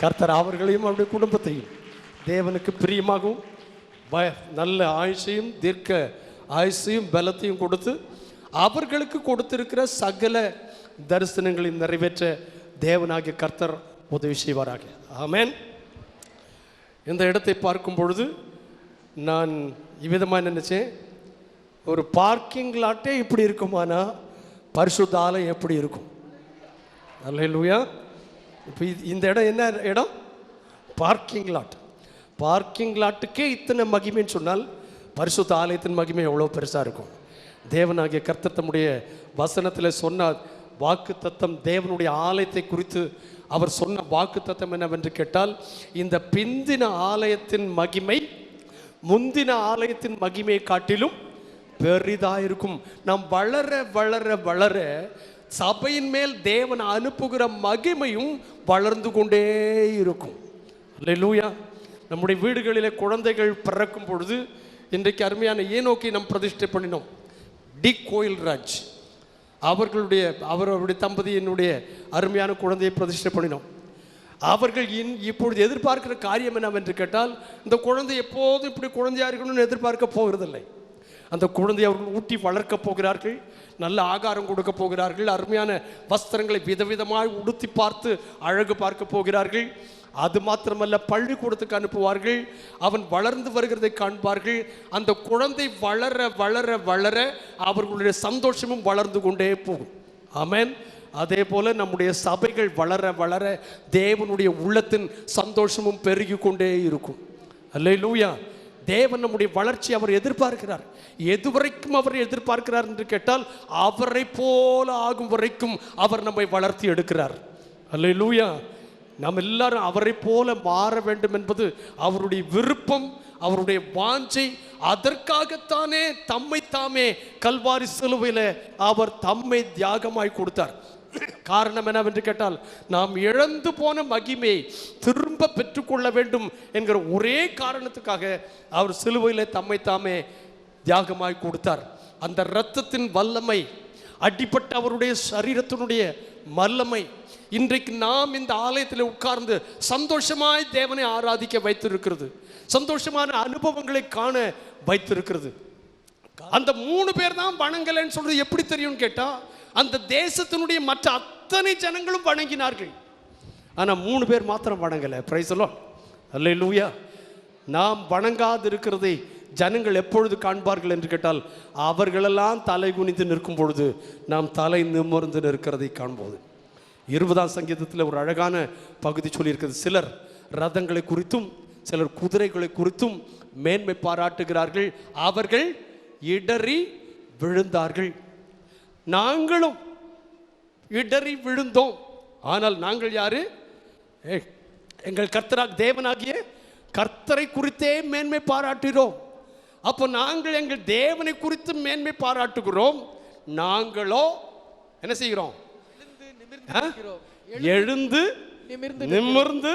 கர்த்தர் அவர்களையும் அவருடைய குடும்பத்தையும் தேவனுக்கு பிரியமாகவும் நல்ல ஆயுசையும் தீர்க்க ஆயுசையும் பலத்தையும் கொடுத்து அவர்களுக்கு கொடுத்திருக்கிற சகல தரிசனங்களையும் நிறைவேற்ற தேவனாகிய கர்த்தர் உதவி செய்வாராக. ஆமென். இந்த இடத்தை பார்க்கும் பொழுது நான் இவ்விதமாக நினைச்சேன், ஒரு பார்க்கிங் லாட்டே இப்படி இருக்குமானா பரிசுத்த ஆலயம் எப்படி இருக்கும்? அல்லேலூயா. இப்போ இந்த இடம் என்ன இடம்? Parking lot. பார்க்கிங் லாட்டுக்கே இத்தனை மகிமைன்னு சொன்னால் பரிசுத்த ஆலயத்தின் மகிமை எவ்வளோ பெருசாக இருக்கும். தேவனாகிய கர்த்தர் தம்முடைய வசனத்தில் சொன்ன வாக்கு தத்தம், தேவனுடைய ஆலயத்தை குறித்து அவர் சொன்ன வாக்கு தத்தம் என்னவென்று கேட்டால், இந்த பிந்தின ஆலயத்தின் மகிமை முந்தின ஆலயத்தின் மகிமையை காட்டிலும் பெரிதாக இருக்கும். நாம் வளர வளர வளர சபையின் மேல் தேவன் அனுப்புகிற மகிமையும் வளர்ந்து கொண்டே இருக்கும். அல்லேலூயா. நம்முடைய வீடுகளிலே குழந்தைகள் பிறக்கும் பொழுது இன்றைக்கு அருமையான ஏனோக்கை நாம் பிரதிஷ்டை பண்ணினோம். டி கோயில்ராஜ் அவருடைய தம்பதியினுடைய அருமையான குழந்தையை பிரதிஷ்டை பண்ணினோம். அவர்கள் இப்பொழுது எதிர்பார்க்கிற காரியம் என்னவென்று கேட்டால், இந்த குழந்தை எப்போதும் இப்படி குழந்தையாக இருக்கணும்னு எதிர்பார்க்க போகிறதில்லை. அந்த குழந்தையை அவர்கள் ஊட்டி வளர்க்க போகிறார்கள், நல்ல ஆகாரம் கொடுக்க போகிறார்கள், அருமையான வஸ்திரங்களை விதவிதமாய் உடுத்தி பார்த்து அழகு பார்க்க போகிறார்கள். அது மாத்திரமல்ல, பள்ளிக்கூடத்துக்கு அனுப்புவார்கள், அவன் வளர்ந்து வருகிறதை காண்பார்கள். அந்த குழந்தை வளர வளர வளர அவர்களுடைய சந்தோஷமும் வளர்ந்து கொண்டே போகும். ஆமென். அதே போல நம்முடைய சபைகள் வளர வளர தேவனுடைய உள்ளத்தின் சந்தோஷமும் பெருகி கொண்டே இருக்கும். அல்லேலூயா. தேவன் நம்முடைய வளர்ச்சி அவர் எதிர்பார்க்கிறார். எதுவரைக்கும் அவர் எதிர்பார்க்கிறார் என்று கேட்டால், அவரை போல ஆகும் வரைக்கும் அவர் நம்மை வளர்த்தி எடுக்கிறார். அல்லேலூயா. நாம் எல்லாரும் அவரை போல மாற வேண்டும் என்பது அவருடைய விருப்பம், அவருடைய வாஞ்சை. அதற்காகத்தானே தம்மை தாமே கல்வாரி சிலுவையில் அவர் தம்மை தியாகமாய் கொடுத்தார். காரணம் என்னவென்று கேட்டால், நாம் இழந்து போன மகிமையை திரும்ப பெற்றுக்கொள்ள வேண்டும் என்கிற ஒரே காரணத்துக்காக அவர் சிலுவையில் தம்மை தாமே தியாகமாய் கொடுத்தார். அந்த இரத்தத்தின் வல்லமை, அடிப்பட்ட அவருடைய சரீரத்தினுடைய வல்லமை இன்றைக்கு நாம் இந்த ஆலயத்தில் உட்கார்ந்து சந்தோஷமாய் தேவனை ஆராதிக்க வைத்திருக்கிறது, சந்தோஷமான அனுபவங்களை காண வைத்திருக்கிறது. அந்த 3 பேர் தான் வணங்கலைன்னு சொல்றது எப்படி தெரியும் கேட்டா, அந்த தேசத்தினுடைய மற்ற அத்தனை ஜனங்களும் வணங்கினார்கள், ஆனா 3 பேர் மாத்திரம் வணங்கலை. Praise the Lord. அல்லேலூயா. நாம் வணங்காது இருக்கிறதை ஜனங்கள் எப்பொழுது காண்பார்கள் என்று கேட்டால், அவர்களெல்லாம் தலை குனிந்து நிற்கும் பொழுது நாம் தலை நிமிர்ந்து நிற்கிறதை காண்போது. 20ஆம் சங்கீதத்தில் ஒரு அழகான பகுதி சொல்லியிருக்கிறது. சிலர் ரதங்களை குறித்தும் சிலர் குதிரைகளை குறித்தும் மேன்மை பாராட்டுகிறார்கள், அவர்கள் இடறி விழுந்தார்கள். நாங்களும் இடறி விழுந்தோம், ஆனால் நாங்கள் யாரு? எங்கள் கர்த்தராக தேவனாகிய கர்த்தரை குறித்தே மேன்மை பாராட்டுகிறோம். அப்போ நாங்கள் எங்கள் தேவனை குறித்து மேன்மை பாராட்டுகிறோம். நாங்களோ என்ன செய்கிறோம்? எழுந்து நிமிர்ந்து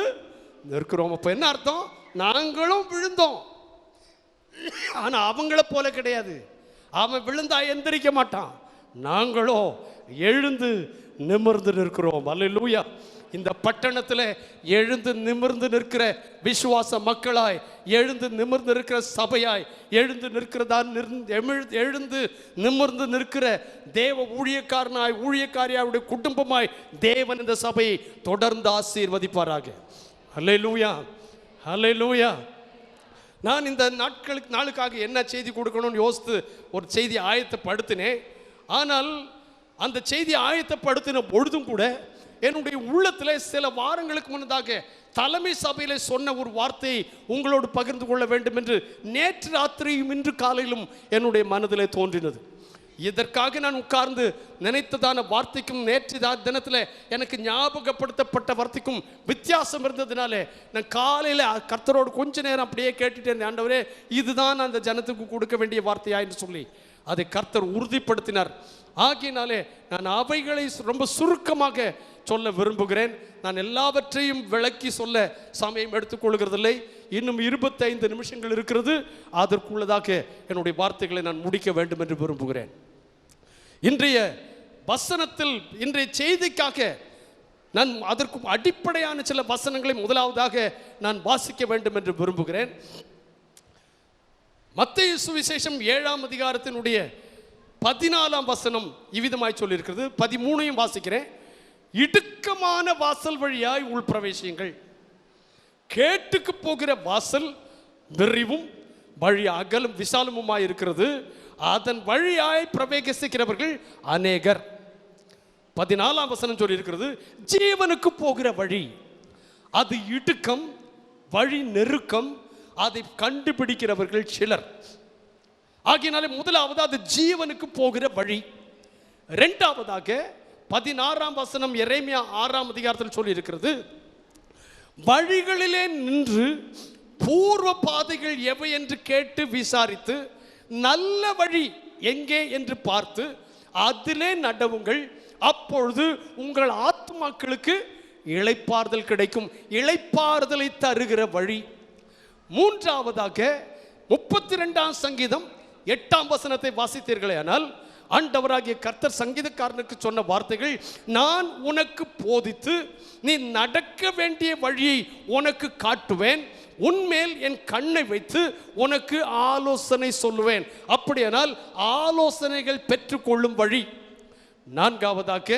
நிற்கிறோம். அப்ப என்ன அர்த்தம்? நாங்களும் விழுந்தோம், ஆனா அவங்கள போல கிடையாது. அவன் விழுந்தா எந்திரிக்க மாட்டான், நாங்களோ எழுந்து நிமிர்ந்து நிற்கிறோம். அல்லேலூயா. இந்த பட்டணத்தில் எழுந்து நிமிர்ந்து நிற்கிற விசுவாச மக்களாய், எழுந்து நிமிர்ந்து இருக்கிற சபையாய், எழுந்து நிற்கிறதா எழுந்து நிமிர்ந்து நிற்கிற தேவ ஊழியக்காரனாய் ஊழியக்காரியாவுடைய குடும்பமாய் தேவன் இந்த சபையை தொடர்ந்து ஆசீர்வதிப்பாராக. அல்லேலூயா, அல்லேலூயா. நான் இந்த நாளுக்காக என்ன செய்தி கொடுக்கணும்னு யோசித்து ஒரு செய்தி ஆயத்தப்படுத்தினேன். ஆனால் அந்த செய்தி ஆயத்தப்படுத்தின பொழுதும் கூட என்னுடைய உள்ளத்தில் சில வாரங்களுக்கு முன்னதாக தலைமை சபையில் சொன்ன ஒரு வார்த்தையை உங்களோடு பகிர்ந்து கொள்ள வேண்டும் என்று நேற்று ராத்திரியும் இன்று காலையிலும் என்னுடைய மனதிலே தோன்றினது. இதற்காக நான் உட்கார்ந்து நினைத்ததான வார்த்தைக்கும் நேற்று தினத்தில் எனக்கு ஞாபகப்படுத்தப்பட்ட வார்த்தைக்கும் வித்தியாசம் இருந்ததுனால நான் காலையில் கர்த்தரோடு கொஞ்ச நேரம் அப்படியே கேட்டுட்டு இருந்தேன். ஆண்டவரே, இதுதான் அந்த ஜனத்துக்கு கொடுக்க வேண்டிய வார்த்தையா என்று சொல்லி அதை கர்த்தர் உறுதிப்படுத்தினார். ஆகினாலே நான் அவைகளை ரொம்ப சுருக்கமாக சொல்ல விரும்புகிறேன். நான் எல்லாவற்றையும் விளக்கி சொல்ல சமயம் எடுத்துக்கொள்கிறதில்லை. இன்னும் 25 நிமிஷங்கள் இருக்கிறது. அதற்குள்ளதாக என்னுடைய வார்த்தைகளை நான் முடிக்க வேண்டும் என்று விரும்புகிறேன். இன்றைய வசனத்தில், இன்றைய செய்திக்காக நான் அதற்கு அடிப்படையான சில வசனங்களை முதலாவதாக நான் வாசிக்க வேண்டும் என்று விரும்புகிறேன். மத்தேயு சுவிசேஷம் 7ஆம் அதிகாரத்தினுடைய 14ஆம் வசனம் இவ்விதமாய் சொல்லியிருக்கிறது. 13ஐயும் வாசிக்கிறேன். இடுக்கமான வாசல் வழியாய் உள் பிரவேசியுங்கள். கேட்டுக்கு போகிற வாசல் விரிவும் வழி அகலும் விசாலமுமாய் இருக்கிறது, அதன் வழியாய் பிரவேசிக்கிறவர்கள் அநேகர். 14ஆம் வசனம் சொல்லி இருக்கிறது, ஜீவனுக்கு போகிற வழி அது இடுக்கம், வழி நெருக்கம், அதை கண்டுபிடிக்கிறவர்கள் சிலர். ஆகினாலே முதலாவது அது ஜீவனுக்கு போகிற வழி. இரண்டாவதாக 16ஆம் வசனம் எரேமியா 6ஆம் அதிகாரத்தில் சொல்லி இருக்கிறது, வழிகளிலே நின்று பூர்வ பாதைகள் எவை என்று கேட்டு விசாரித்து நல்ல வழி எங்கே என்று பார்த்து அதிலே நடவுங்கள், அப்பொழுது உங்கள் ஆத்துமாக்களுக்கு இளைப்பாறுதல் கிடைக்கும். இளைப்பாறுதலை தருகிற வழி. மூன்றாவதாக 32ஆம் சங்கீதம் 8ஆம் வசனத்தை வாசித்தீர்களே ஆனால் ஆண்டவராகிய கர்த்தர் சங்கீதக்காரனுக்கு சொன்ன வார்த்தைகள், நான் உனக்கு போதித்து நீ நடக்க வேண்டிய வழியை உனக்கு காட்டுவேன், உன்மேல் என் கண்ணை வைத்து உனக்கு ஆலோசனை சொல்லுவேன். அப்படியானால் ஆலோசனைகள் பெற்றுக்கொள்ளும் வழி. நான்காவதாக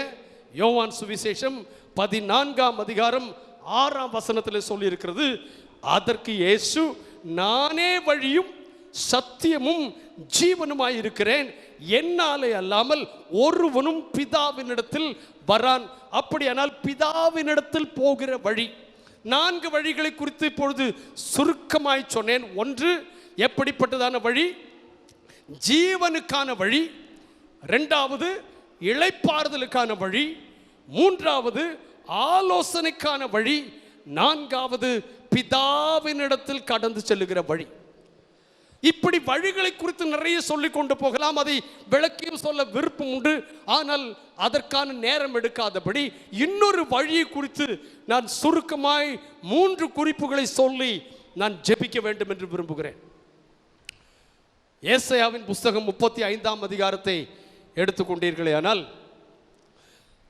யோவான் சுவிசேஷம் 14ஆம் அதிகாரம் 6ஆம் வசனத்தில் சொல்லி இருக்கிறது, அதற்கு இயேசு, நானே வழியும் சத்தியமும் ஜீவனுமாயிருக்கிறேன், என்னாலே அல்லாமல் ஒருவனும் பிதாவினிடத்தில் வரான். அப்படியானால் பிதாவினிடத்தில் போகிற வழி. 4 வழிகளை குறித்து இப்பொழுது சுருக்கமாய் சொன்னேன். ஒன்று, எப்படிப்பட்டதான வழி? ஜீவனுக்கான வழி. இரண்டாவது, இளைப்பாறுதலுக்கான வழி. மூன்றாவது, ஆலோசனைக்கான வழி. நான்காவது, பிதாவினிடத்தில் கடந்து செல்லுகிற வழி. இப்படி வழிகளை குறித்து நிறைய சொல்லிக் கொண்டு போகலாம். அதை விளக்கியும் சொல்ல விருப்பம் உண்டு. ஆனால் அதற்கான நேரம் எடுக்காதபடி இன்னொரு வழியை குறித்து நான் சுருக்கமாய் 3 குறிப்புகளை சொல்லி நான் ஜெபிக்க வேண்டும் என்று விரும்புகிறேன். ஏசாயாவின் புஸ்தகம் 35ஆம் அதிகாரத்தை எடுத்துக்கொண்டீர்களே ஆனால்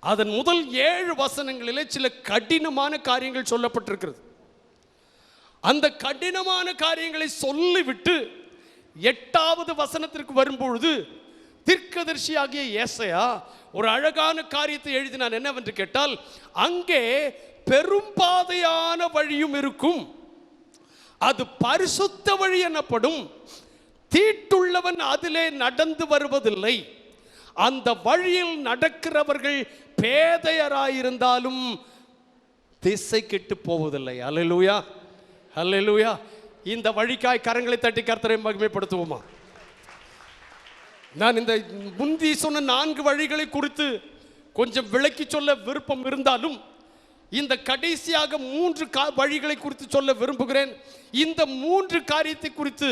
அதன் முதல் 7 வசனங்களிலே சில கடினமான காரியங்கள் சொல்லப்பட்டிருக்கிறது. அந்த கடினமான காரியங்களை சொல்லிவிட்டு 8வது வசனத்திற்கு வரும்பொழுது தீர்க்கதரிசியாகிய ஏசாயா ஒரு அழகான காரியத்தை எழுதினான். என்னவென்று கேட்டால், அங்கே பெரும்பாதையான வழியும் இருக்கும், அது பரிசுத்த வழி எனப்படும், தீட்டுள்ளவன் அதிலே நடந்து வருவதில்லை, அந்த வழியில் நடக்கிறவர்கள் பேதையராயிருந்தாலும் திசை கெட்டு போவதில்லை. அல்லேலூயா, அல்லேலூயா. இந்த வழிக்காய் கரங்களை தட்டி கர்த்தரை மகிமைப்படுத்துவோமா? நான் இந்த முந்தி சொன்ன 4 வழிகளை குறித்து கொஞ்சம் விளக்கி சொல்ல விருப்பம் இருந்தாலும் இந்த கடைசியாக 3 வழிகளை குறித்து சொல்ல விரும்புகிறேன். இந்த 3 காரியத்தை குறித்து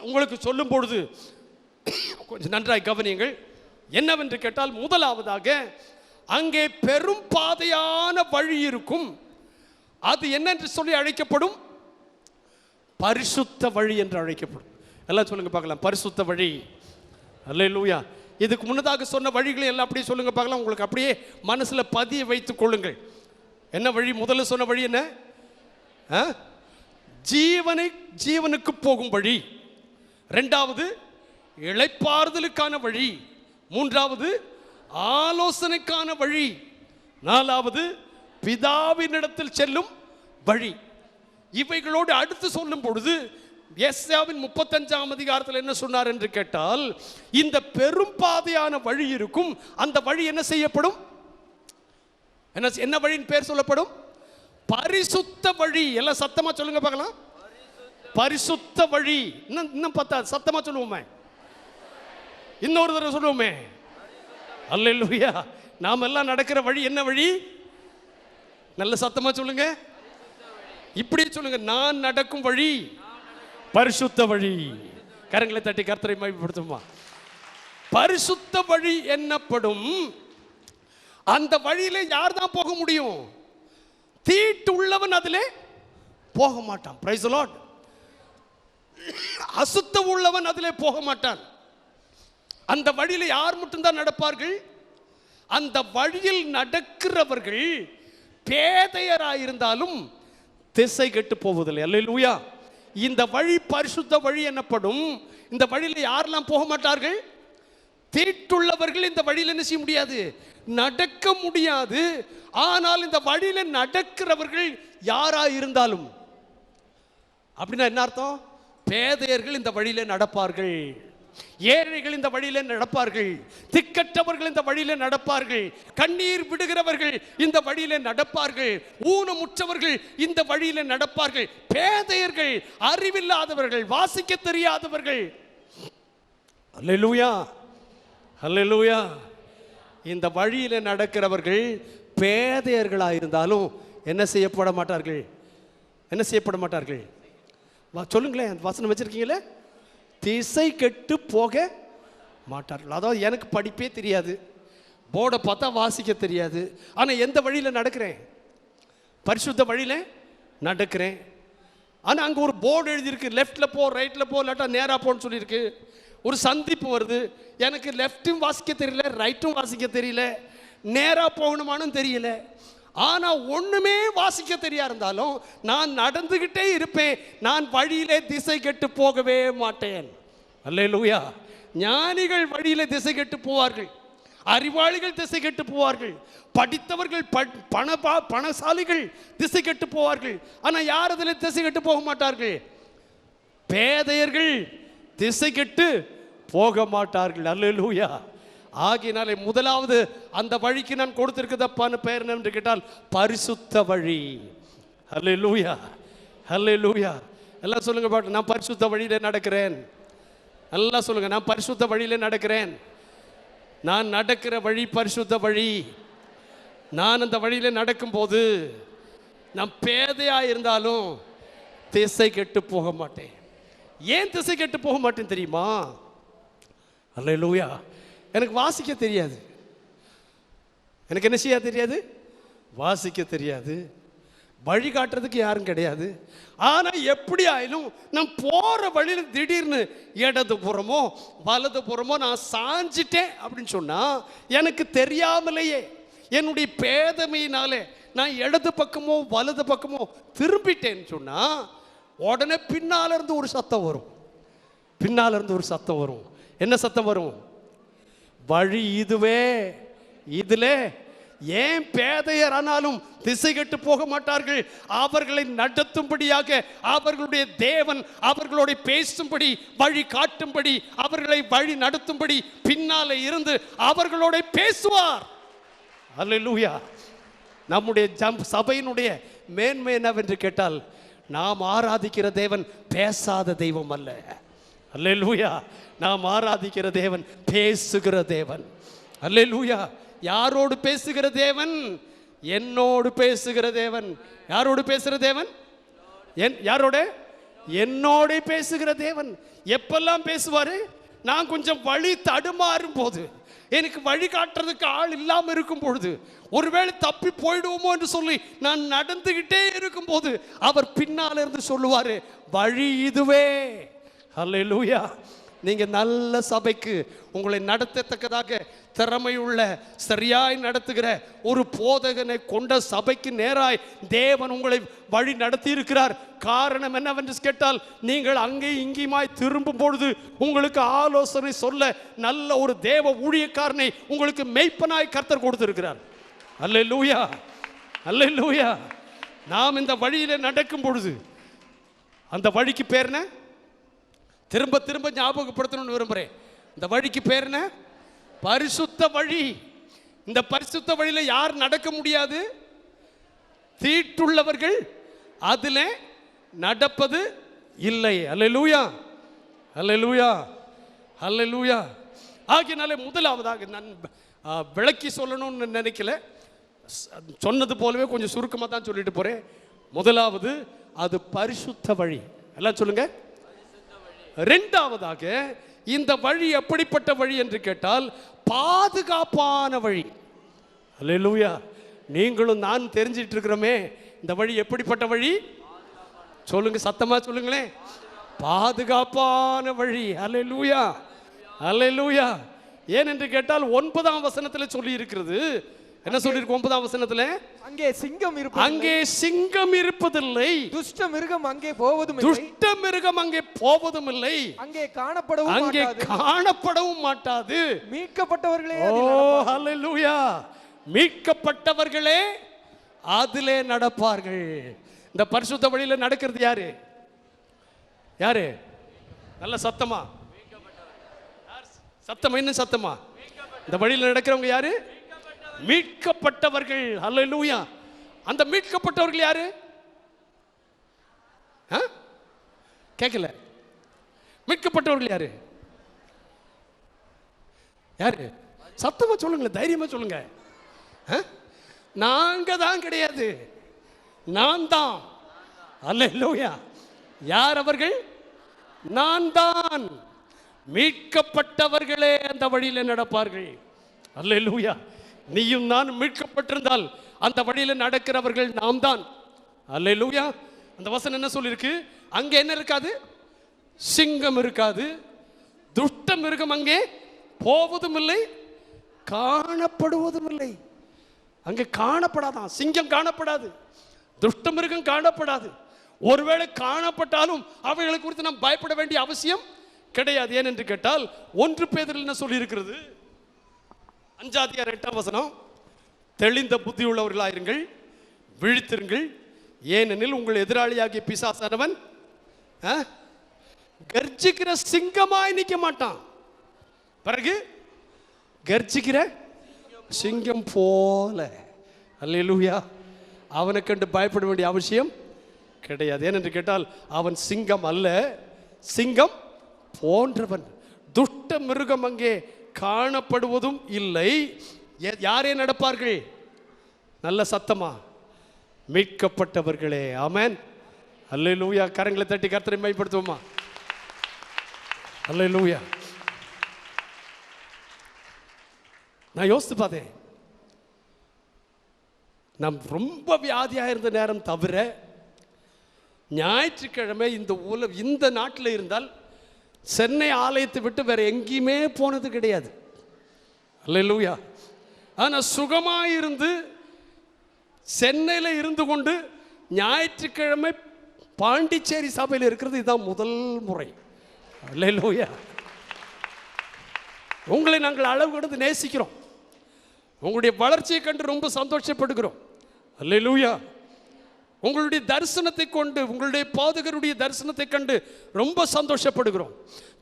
உங்களுக்கு சொல்லும் பொழுது கொஞ்சம் நன்றாய் கவனியுங்கள். என்னவென்று கேட்டால், முதலாவதாக அங்கே பெரும் பாதையான வழி இருக்கும். அது என்னென்று சொல்லி அழைக்கப்படும்? பரிசுத்த வழி என்று அழைக்கப்படும். எல்லாம் சொல்லுங்க பார்க்கலாம், பரிசுத்த வழி. அல்லேலூயா. இதுக்கு முன்னதாக சொன்ன வழிகளை எல்லாம் அப்படியே சொல்லுங்க பார்க்கலாம். உங்களுக்கு அப்படியே மனசுல பதிய வைத்துக் கொள்ளுங்கள். என்ன வழி? முதல்ல சொன்ன வழி என்ன? ஜீவனுக்கு போகும் வழி. இரண்டாவது, இளைப்பாறுதலுக்கான வழி. மூன்றாவது, ஆலோசனைக்கான வழி. நாலாவது, பிதாவினிடத்தில் செல்லும் வழி. இவைகளோடு அடுத்து சொல்லும் பொழுது ஏசாயாவின் 35ஆம் அதிகாரத்தில் என்ன சொன்னார் என்று கேட்டால், இந்த பெரும் பாதையான வழி இருக்கும், அந்த வழி என்ன செய்யப்படும்? என்ன வழியின் பேர் சொல்லப்படும்? பரிசுத்த வழி. எல்லாம் சத்தமா சொல்லுங்க பார்க்கலாம். பரிசுத்த வழி. இன்னும் பார்த்தா சத்தமா சொல்லுவோமே, இன்னொரு தடவை சொல்லுவோமே. அல்லேலூயா. நாம் எல்லாம் நடக்கிற வழி என்ன வழி? நல்ல சத்தமா சொல்லுங்க. இப்படி சொல்லுங்க, நான் நடக்கும் வழி பரிசுத்த வழி. கரங்களை தட்டி கர்த்தரை மகிமைப்படுத்துமா. பரிசுத்த வழி என்னப்படும். அந்த வழியில யார் தான் போக முடியும்? தீட்டு உள்ளவன் அதிலே போக மாட்டான். Praise the Lord. அசுத்த உள்ளவன் அதிலே போக மாட்டான். அந்த வழியில யார் மட்டும்தான் நடப்பார்கள்? அந்த வழியில் நடக்கிறவர்கள் பேதையராயிருந்தாலும் திசை கெட்டு போவதில்லை. அல்லேலூயா. இந்த வழி பரிசுத்த வழி எனப்படும். இந்த வழியில யாரெல்லாம் போக மாட்டார்கள்? தீட்டுள்ளவர்கள் இந்த வழியில் என்ன செய்ய முடியாது? நடக்க முடியாது. ஆனால் இந்த வழியில நடக்கிறவர்கள் யாரா இருந்தாலும், அப்படின்னா என்ன அர்த்தம்? பேதையர்கள் இந்த வழியில நடப்பார்கள், ஏழைகள் இந்த வழியில நடப்பார்கள், திக்கற்றவர்கள் இந்த வழியில நடப்பார்கள், கண்ணீர் விடுகிறவர்கள் இந்த வழியில நடப்பார்கள், ஊனமுற்றவர்கள் இந்த வழியில நடப்பார்கள். பேதையர்கள், அறிவில்லாதவர்கள், வாசிக்க தெரியாதவர்கள், அல்லேலூயா அல்லேலூயா, இந்த வழியில நடக்கிறவர்கள் பேதையர்களாயிருந்தாலும் என்ன செய்யப்பட மாட்டார்கள்? என்ன செய்யப்பட மாட்டார்கள்? சொல்லுங்களேன், வசனம் வச்சிருக்கீங்களே, திசை கெட்டு போக மாட்டார்கள். அதாவது எனக்கு படிப்பே தெரியாது, போர்டை பார்த்தா வாசிக்க தெரியாது, ஆனால் எந்த வழியில் நடக்கிறேன்? பரிசுத்த வழியில் நடக்கிறேன். ஆனால் அங்கே ஒரு போர்டு எழுதியிருக்கு, லெஃப்டில் போ, ரைட்டில் போ, இல்லாட்டா நேராக போன்னு சொல்லியிருக்கு. ஒரு சந்திப்பு வருது, எனக்கு லெஃப்ட்டும் வாசிக்க தெரியல, ரைட்டும் வாசிக்க தெரியல, நேராக போகணுமானும் தெரியல. ஆனால் ஒன்றுமே வாசிக்க தெரியா இருந்தாலும் நான் நடந்துக்கிட்டே இருப்பேன். நான் வழியிலே திசை கெட்டு போகவே மாட்டேன். அல்லேலூயா. ஞானிகள் வழியிலே திசை கெட்டு போவார்கள், அறிவாளிகள் திசை கெட்டு போவார்கள், படித்தவர்கள் பணசாலிகள் திசை கெட்டு போவார்கள். ஆனால் யார் அதில் திசை கெட்டு போக மாட்டார்கள்? பேதையர்கள் திசை கெட்டு போக மாட்டார்கள். அல்லேலூயா. ஆகினாலே முதலாவது அந்த வழிக்கு நான் கொடுத்திருக்கிறதப்பான பெயர் என்று கேட்டால் பரிசுத்த வழி. அல்லேலூயா அல்லேலூயா. எல்லாம் சொல்லுங்க பாட்டு, நான் பரிசுத்த வழியில நடக்கிறேன். எல்லாம் சொல்லுங்க, நான் பரிசுத்த வழியில நடக்கிறேன். நான் நடக்கிற வழி பரிசுத்த வழி. நான் அந்த வழியில நடக்கும்போது நான் பேதையா இருந்தாலும் திசை கெட்டு போக மாட்டேன். ஏன் திசை கெட்டு போக மாட்டேன் தெரியுமா? அல்லேலூயா. எனக்கு வாசிக்க தெரியாது. எனக்கு என்ன செய்ய தெரியாது? வாசிக்க தெரியாது. வழிகாட்டுறதுக்கு யாரும் கிடையாது. ஆனால் எப்படி ஆயிலும் நான் போகிற வழியில் திடீர்னு இடது புறமோ வலது புறமோ நான் சாஞ்சிட்டேன் அப்படின்னு சொன்னால், எனக்கு தெரியாமலேயே என்னுடைய பேதமையினாலே நான் இடது பக்கமோ வலது பக்கமோ திரும்பிட்டேன்னு சொன்னால், உடனே பின்னால் இருந்து ஒரு சத்தம் வரும். பின்னால் இருந்து ஒரு சத்தம் வரும். என்ன சத்தம் வரும்? வழி இதுவே, இதில் ஏன் பேதையர் ஆனாலும் திசை கெட்டு போக மாட்டார்கள். அவர்களை நடத்தும்படியாக அவர்களுடைய தேவன் அவர்களோட பேசும்படி, வழி காட்டும்படி, அவர்களை வழி நடத்தும்படி பின்னாலே இருந்து அவர்களோட பேசுவார். அல்லேலூயா. நம்முடைய சபையினுடைய மேன்மை என்னவென்று கேட்டால், நாம் ஆராதிக்கிற தேவன் பேசாத தெய்வம் அல்ல. அல்லேலூயா. நாம் ஆராதிக்கிற தேவன் பேசுகிற தேவன். அல்லேலூயா. யாரோடு பேசுகிற தேவன்? என்னோடு பேசுகிற தேவன். யாரோடு பேசுகிற தேவன்? யாரோட? என்னோட பேசுகிற தேவன். எப்பெல்லாம் பேசுவாரு? நான் கொஞ்சம் வழி தடுமாறும் போது, எனக்கு வழி காட்டுறதுக்கு ஆள் இல்லாமல் இருக்கும் பொழுது, ஒருவேளை தப்பி போயிடுவோமோ என்று சொல்லி நான் நடந்துகிட்டே இருக்கும் போது அவர் பின்னால் இருந்து சொல்லுவாரு, வழி இதுவே. அல்லேலூயா. நீங்கள் நல்ல சபைக்கு உங்களை நடத்தத்தக்கதாக திறமையுள்ள சரியாய் நடத்துகிற ஒரு போதகனை கொண்ட சபைக்கு நேராய் தேவன் உங்களை வழி நடத்தி இருக்கிறார். காரணம் என்னவென்று கேட்டால், நீங்கள் அங்கேயும் இங்கேயுமாய் திரும்பும் பொழுது உங்களுக்கு ஆலோசனை சொல்ல நல்ல ஒரு தேவ ஊழியக்காரனை உங்களுக்கு மெய்ப்பனாய் கர்த்தர் கொடுத்திருக்கிறார். அல்லேலூயா அல்லேலூயா. நாம் இந்த வழியில நடக்கும் பொழுது, அந்த வழிக்கு பேர் என்ன? திரும்ப திரும்ப ஞாபகப்படுத்தணும்னு விரும்புகிறேன். இந்த வழிக்கு பேர் என்ன? பரிசுத்த வழி. இந்த பரிசுத்த வழியில யார் நடக்க முடியாது? தீட்டுள்ளவர்கள் அதில் நடப்பது இல்லை. அல்லேலூயா, அல்லேலூயா, அல்லேலூயா. ஆகையினாலே முதலாவதாக நான் விளக்கி சொல்லணும்னு நினைக்கல, சொன்னது போலவே கொஞ்சம் சுருக்கமாக தான் சொல்லிட்டு போறேன். முதலாவது அது பரிசுத்த வழி. எல்லாம் சொல்லுங்க. இரண்டாவதாக இந்த வழி எப்படிப்பட்ட வழி என்று கேட்டால் பாதுகாப்பான வழி. அல்லேலூயா. நீங்களும் நான் தெரிஞ்சிட்டு இருக்கிறோமே, இந்த வழி எப்படிப்பட்ட வழி? சொல்லுங்க, சத்தமா சொல்லுங்களேன். பாதுகாப்பான வழி. அல்லேலூயா, அல்லேலூயா. ஏன் என்று கேட்டால் 9ஆம் வசனத்தில் சொல்லி இருக்கிறது. என்ன சொல்லிருக்கு 9ஆம் வசனத்தில்? அங்கே சிங்கம் இருப்பதில்லை, அங்கே சிங்கம் இருப்பதில்லை, துஷ்ட மிருகம் அங்கே போவதும் இல்லை, துஷ்ட மிருகம் அங்கே போவதும் இல்லை, அங்கே காணப்படவும் அங்கே காணப்படவும் மாட்டாது. மீட்கப்பட்டவர்களே ஓ ஹல்லேலூயா, மீட்கப்பட்டவர்களே அதிலே நடப்பார்கள். இந்த பரிசுத்த வழியில நடக்கிறது யாரு? யாரு? நல்ல சத்தமா, சத்தமா, இன்னும் சத்தமா. இந்த வழியில் நடக்கிறவங்க யாரு? மீட்கப்பட்டவர்கள். ஹல்லேலூயா. அந்த மீட்கப்பட்டவர்கள் யாரு? கேட்கல. மீட்கப்பட்டவர்கள் யாரு? யாரு? சத்தமா சொல்லுங்களேன், தைரியமா சொல்லுங்க. நாங்க தான் கிடையாது, நான் தான். அல்லேலூயா. யார் அவர்கள்? நான் தான். மீட்கப்பட்டவர்களே அந்த வழியில் நடப்பார்கள். அல்லேலூயா. நீயும் நான் மீட்கப்பட்டிருந்தால் அந்த வழியில் நடக்கிறவர்கள் நாம் தான். அல்லேலூயா. அந்த வசனம் என்ன சொல்லிருக்கு? அங்கே என்ன இருக்காது? சிங்கம் இருக்காது, துஷ்ட மிருகம் அங்கே போவதும் இல்லை, காணப்படுவதும் இல்லை. அங்கே காணப்படாதான். சிங்கம் காணப்படாது, துஷ்ட மிருகம் காணப்படாது. ஒருவேளை காணப்பட்டாலும் அவைகளை குறித்து நாம் பயப்பட வேண்டிய அவசியம் கிடையாது. ஏன் என்று கேட்டால் 1 பேதுரு என்ன சொல்லி இருக்கிறது? 5:8 தெளிந்த புத்தி உள்ளவர்களாயிருங்கள், விழித்திருங்கள், ஏனெனில் உங்கள் எதிராளியாகிய பிசாசானவன் கர்ஜிக்கிற சிங்கமாய் நிற்க மாட்டான். பிறகு கர்ஜிக்கிற சிங்கம் போல. அல்லேலூயா. அவனை கண்டு பயப்பட வேண்டிய அவசியம் கிடையாது. ஏனென்று கேட்டால் அவன் சிங்கம் அல்ல, சிங்கம் போன்றவன். துஷ்ட மிருகம் அங்கே காணப்படுவதும் இல்லை. யாரே நடப்பார்கள்? நல்ல சத்தமா, மீட்கப்பட்டவர்களே. ஆமென். அல்லேலூயா. கரங்களை தட்டி கர்த்தரை மகிமைப்படுத்துவோமா? அல்லேலூயா. நான் யோசித்து பார்த்தேன், நாம் ரொம்ப வியாதியாக இருந்த நேரம் தவிர ஞாயிற்றுக்கிழமை இந்த நாட்டில் இருந்தால் சென்னை ஆலயத்தை விட்டு வேற எங்கேயுமே போனது கிடையாது. அல்லேலூயா. ஆனால் சுகமாக இருந்து சென்னையில் இருந்து கொண்டு ஞாயிற்றுக்கிழமை பாண்டிச்சேரி சபையில் இருக்கிறது இதுதான் முதல் முறை. அல்லேலூயா. உங்களை நாங்கள் அளவு கொடுத்து நேசிக்கிறோம், உங்களுடைய வளர்ச்சியை கண்டு ரொம்ப சந்தோஷப்படுகிறோம். அல்லேலூயா. உங்களுடைய தரிசனத்தை கொண்டு, உங்களுடைய போதகருடைய தரிசனத்தை கண்டு ரொம்ப சந்தோஷப்படுகிறோம்.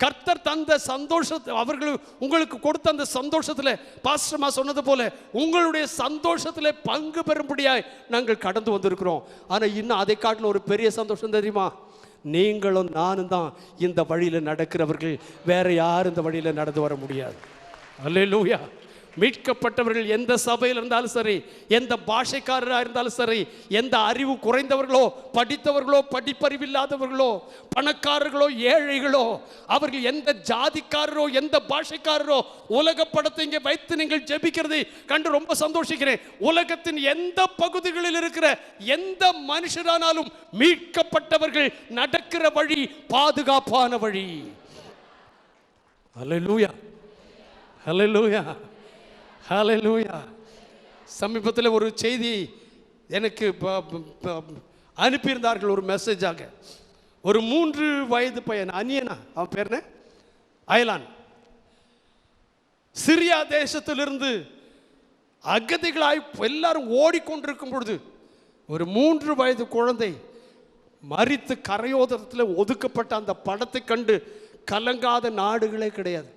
கர்த்தர் தந்த சந்தோஷத்தை, அவர்கள் உங்களுக்கு கொடுத்த அந்த சந்தோஷத்தில் பாஸ்டர்மா சொன்னது போல உங்களுடைய சந்தோஷத்தில் பங்கு பெறும்படியாய் நாங்கள் கடந்து வந்திருக்கிறோம். ஆனால் இன்னும் அதை காட்டில் ஒரு பெரிய சந்தோஷம் தெரியுமா? நீங்களும் நானும் தான் இந்த வழியில் நடக்கிறவர்கள். வேற யாரும் இந்த வழியில் நடந்து வர முடியாது. அல்லேலூயா. மீட்கப்பட்டவர்கள் எந்த சபையில் இருந்தாலும் சரி, எந்த பாஷைக்காரராக இருந்தாலும் சரி, எந்த அறிவு குறைந்தவர்களோ படித்தவர்களோ படிப்பறிவில்லாதவர்களோ பணக்காரர்களோ ஏழைகளோ, அவர்கள் எந்த ஜாதிக்காரரோ எந்த பாஷைக்காரரோ, உலக படத்தை இங்கே வைத்து நீங்கள் ஜெபிக்கிறதை கண்டு ரொம்ப சந்தோஷிக்கிறேன். உலகத்தின் எந்த பகுதிகளில் இருக்கிற எந்த மனுஷரானாலும் மீட்கப்பட்டவர்கள் நடக்கிற வழி பாதுகாப்பான வழி. ஹல்லேலூயா, ஹல்லேலூயா, ஹல்லேலூயா. சமீபத்தில் ஒரு செய்தி எனக்கு அனுப்பியிருந்தார்கள் ஒரு மெசேஜாக. ஒரு 3 வயது பையன், அனியனா அவன் பேர் என்ன, அயலான், சிரியா தேசத்திலிருந்து அகதிகளாய் எல்லாரும் ஓடிக்கொண்டிருக்கும் பொழுது ஒரு 3 வயது குழந்தை மரித்து கரையோதரத்தில் ஒதுக்கப்பட்ட அந்த படத்தை கண்டு கலங்காத நாடுகளே கிடையாது.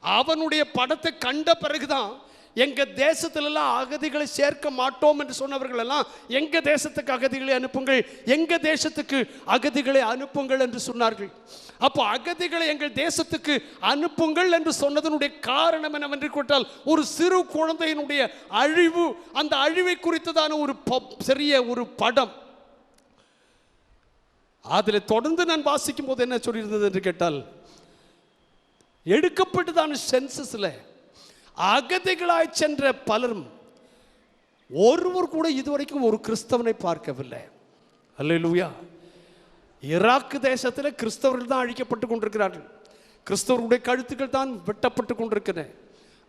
அவனுடைய படத்தை கண்ட பிறகுதான் எங்க தேசத்திலெல்லாம் அகதிகளை சேர்க்க மாட்டோம் என்று சொன்னவர்கள் எல்லாம் எங்க தேசத்துக்கு அகதிகளை அனுப்புங்கள், எங்க தேசத்துக்கு அகதிகளை அனுப்புங்கள் என்று சொன்னார்கள். அப்போ அகதிகளை எங்கள் தேசத்துக்கு அனுப்புங்கள் என்று சொன்னதனுடைய காரணம் என்னவென்று கேட்டால், ஒரு சிறு குழந்தையினுடைய அழிவு, அந்த அழிவை குறித்ததான ஒரு சிறிய ஒரு படம். அதில் தொடர்ந்து நான் வாசிக்கும் போது என்ன சொல்லியிருந்தது என்று கேட்டால், எடுக்கப்பட்டதான சென்சஸ்ல அகதிகளாய் சென்ற பலரும் ஒருவர் கூட இதுவரைக்கும் ஒரு கிறிஸ்தவனை பார்க்கவில்லை. அல்லேலூயா. ஈராக் தேசத்தில் கிறிஸ்தவர்கள் தான் அழிக்கப்பட்டு கொண்டிருக்கிறார்கள், கிறிஸ்தவர்களுடைய கழுத்துக்கள் தான் வெட்டப்பட்டு கொண்டிருக்கின்றன.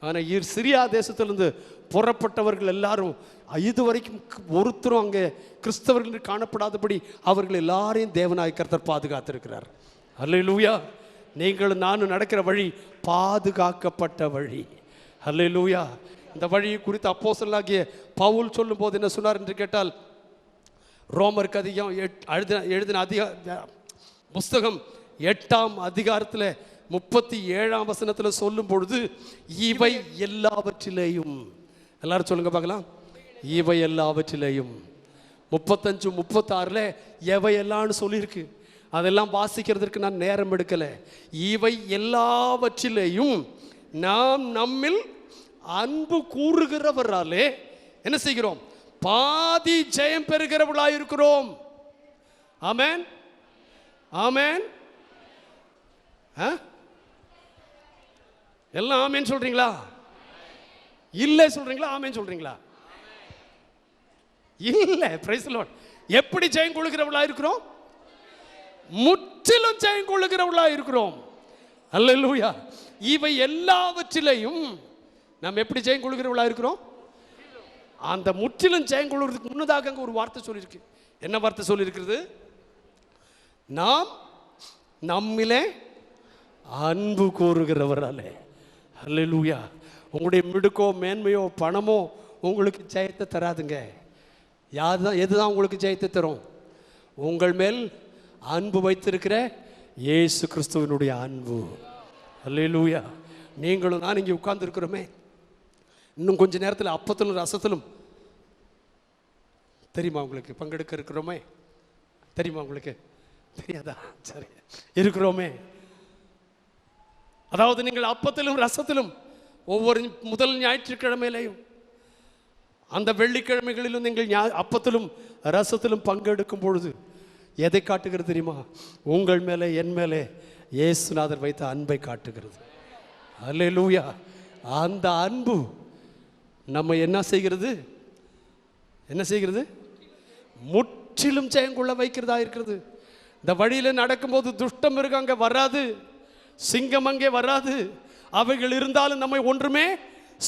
ஆனால் சிரியா தேசத்திலிருந்து புறப்பட்டவர்கள் எல்லாரும் இதுவரைக்கும் ஒருத்தரும் அங்கே கிறிஸ்தவர்கள் காணப்படாதபடி அவர்கள் எல்லாரையும் தேவனாய் கர்த்தர் பாதுகாத்திருக்கிறார். அல்லேலூயா. நீங்களும் நானும் நடக்கிற வழி பாதுகாக்கப்பட்ட வழி. அல்லேலூயா. இந்த வழியை குறித்து அப்போஸ்தலனாகிய பவுல் சொல்லும் போது என்ன சொன்னார் என்று கேட்டால், ரோமருக்கு எழுதின புஸ்தகம் 8ஆம் அதிகாரத்தில் 37ஆம் வசனத்தில் சொல்லும் பொழுது, இவை எல்லாவற்றிலேயும், எல்லாரும் சொல்லுங்க பார்க்கலாம், இவை எல்லாவற்றிலேயும். 35-36 எவை எல்லாம்னு சொல்லியிருக்கு. அதெல்லாம் வாசிக்கிறதுக்கு நான் நேரம் எடுக்கலை. இவை எல்லாவற்றிலேயும் நாம் நம்மில் அன்பு கூறுகிறவராலே என்ன செய்கிறோம்? பாதி ஜெயம் பெறுகிறவர்களாயிருக்கிறோம். ஆமென், ஆமென். எல்லாம் ஆமென் சொல்றீங்களா? இல்லை சொல்றீங்களா? ஆமென் சொல்றீங்களா? இல்லை. Praise the Lord. எப்படி ஜெயம் கொள்ளுகிறவர்களா இருக்கிறோம்? முற்றிலும் ஜெயம் கொள்ளுகிறவர்களா இருக்கிறோம். அல்லேலூயா. இவை எல்லாவற்றிலையும் நாம் எப்படி ஜெயம் கொள்ளுகிறவர்களா இருக்கிறோம்? அந்த முற்றிலும் ஜெயம் கொள்வதற்கு முன்னதாக அங்கே ஒரு வார்த்தை சொல்லியிருக்கு. என்ன வார்த்தை சொல்லியிருக்கிறது? நாம் நம்மிலே அன்பு கூறுகிறவராலே. அல்லேலூயா. உங்களுடைய மிடுக்கோ மேன்மையோ பணமோ உங்களுக்கு ஜெயத்தை தராதுங்க. எதுதான் உங்களுக்கு ஜெயத்தை தரும்? உங்கள் மேல் அன்பு வைத்திருக்கிற இயேசு கிறிஸ்துவினுடைய அன்பு. அல்லேலூயா. நீங்களும் நான் இங்கே உட்கார்ந்து இருக்கிறோமே, இன்னும் கொஞ்ச நேரத்தில் அப்பத்திலும் ரசத்திலும் தெரியுமா உங்களுக்கு பங்கெடுக்க இருக்கிறோமே? தெரியுமா உங்களுக்கு? தெரியாதா? சரி, இருக்கிறோமே. அதாவது நீங்கள் அப்பத்திலும் ரசத்திலும் ஒவ்வொரு முதல் ஞாயிற்றுக்கிழமையிலையும் அந்த வெள்ளிக்கிழமைகளிலும் நீங்கள் அப்பத்திலும் ரசத்திலும் பங்கெடுக்கும் பொழுது எதை காட்டுகிறது தெரியுமா? உங்கள் மேலே என் மேலே இயேசுநாதர் வைத்த அன்பை காட்டுகிறது. அல்லேலூயா. அந்த அன்பு நம்ம என்ன செய்கிறது? என்ன செய்கிறது? முற்றிலும் ஜெயங்கொள்ள வைக்கிறதா இருக்கிறது. இந்த வழியில் நடக்கும்போது துஷ்ட மிருகம் அங்கே வராது, சிங்கம் அங்கே வராது. அவைகள் இருந்தாலும் நம்மை ஒன்றுமே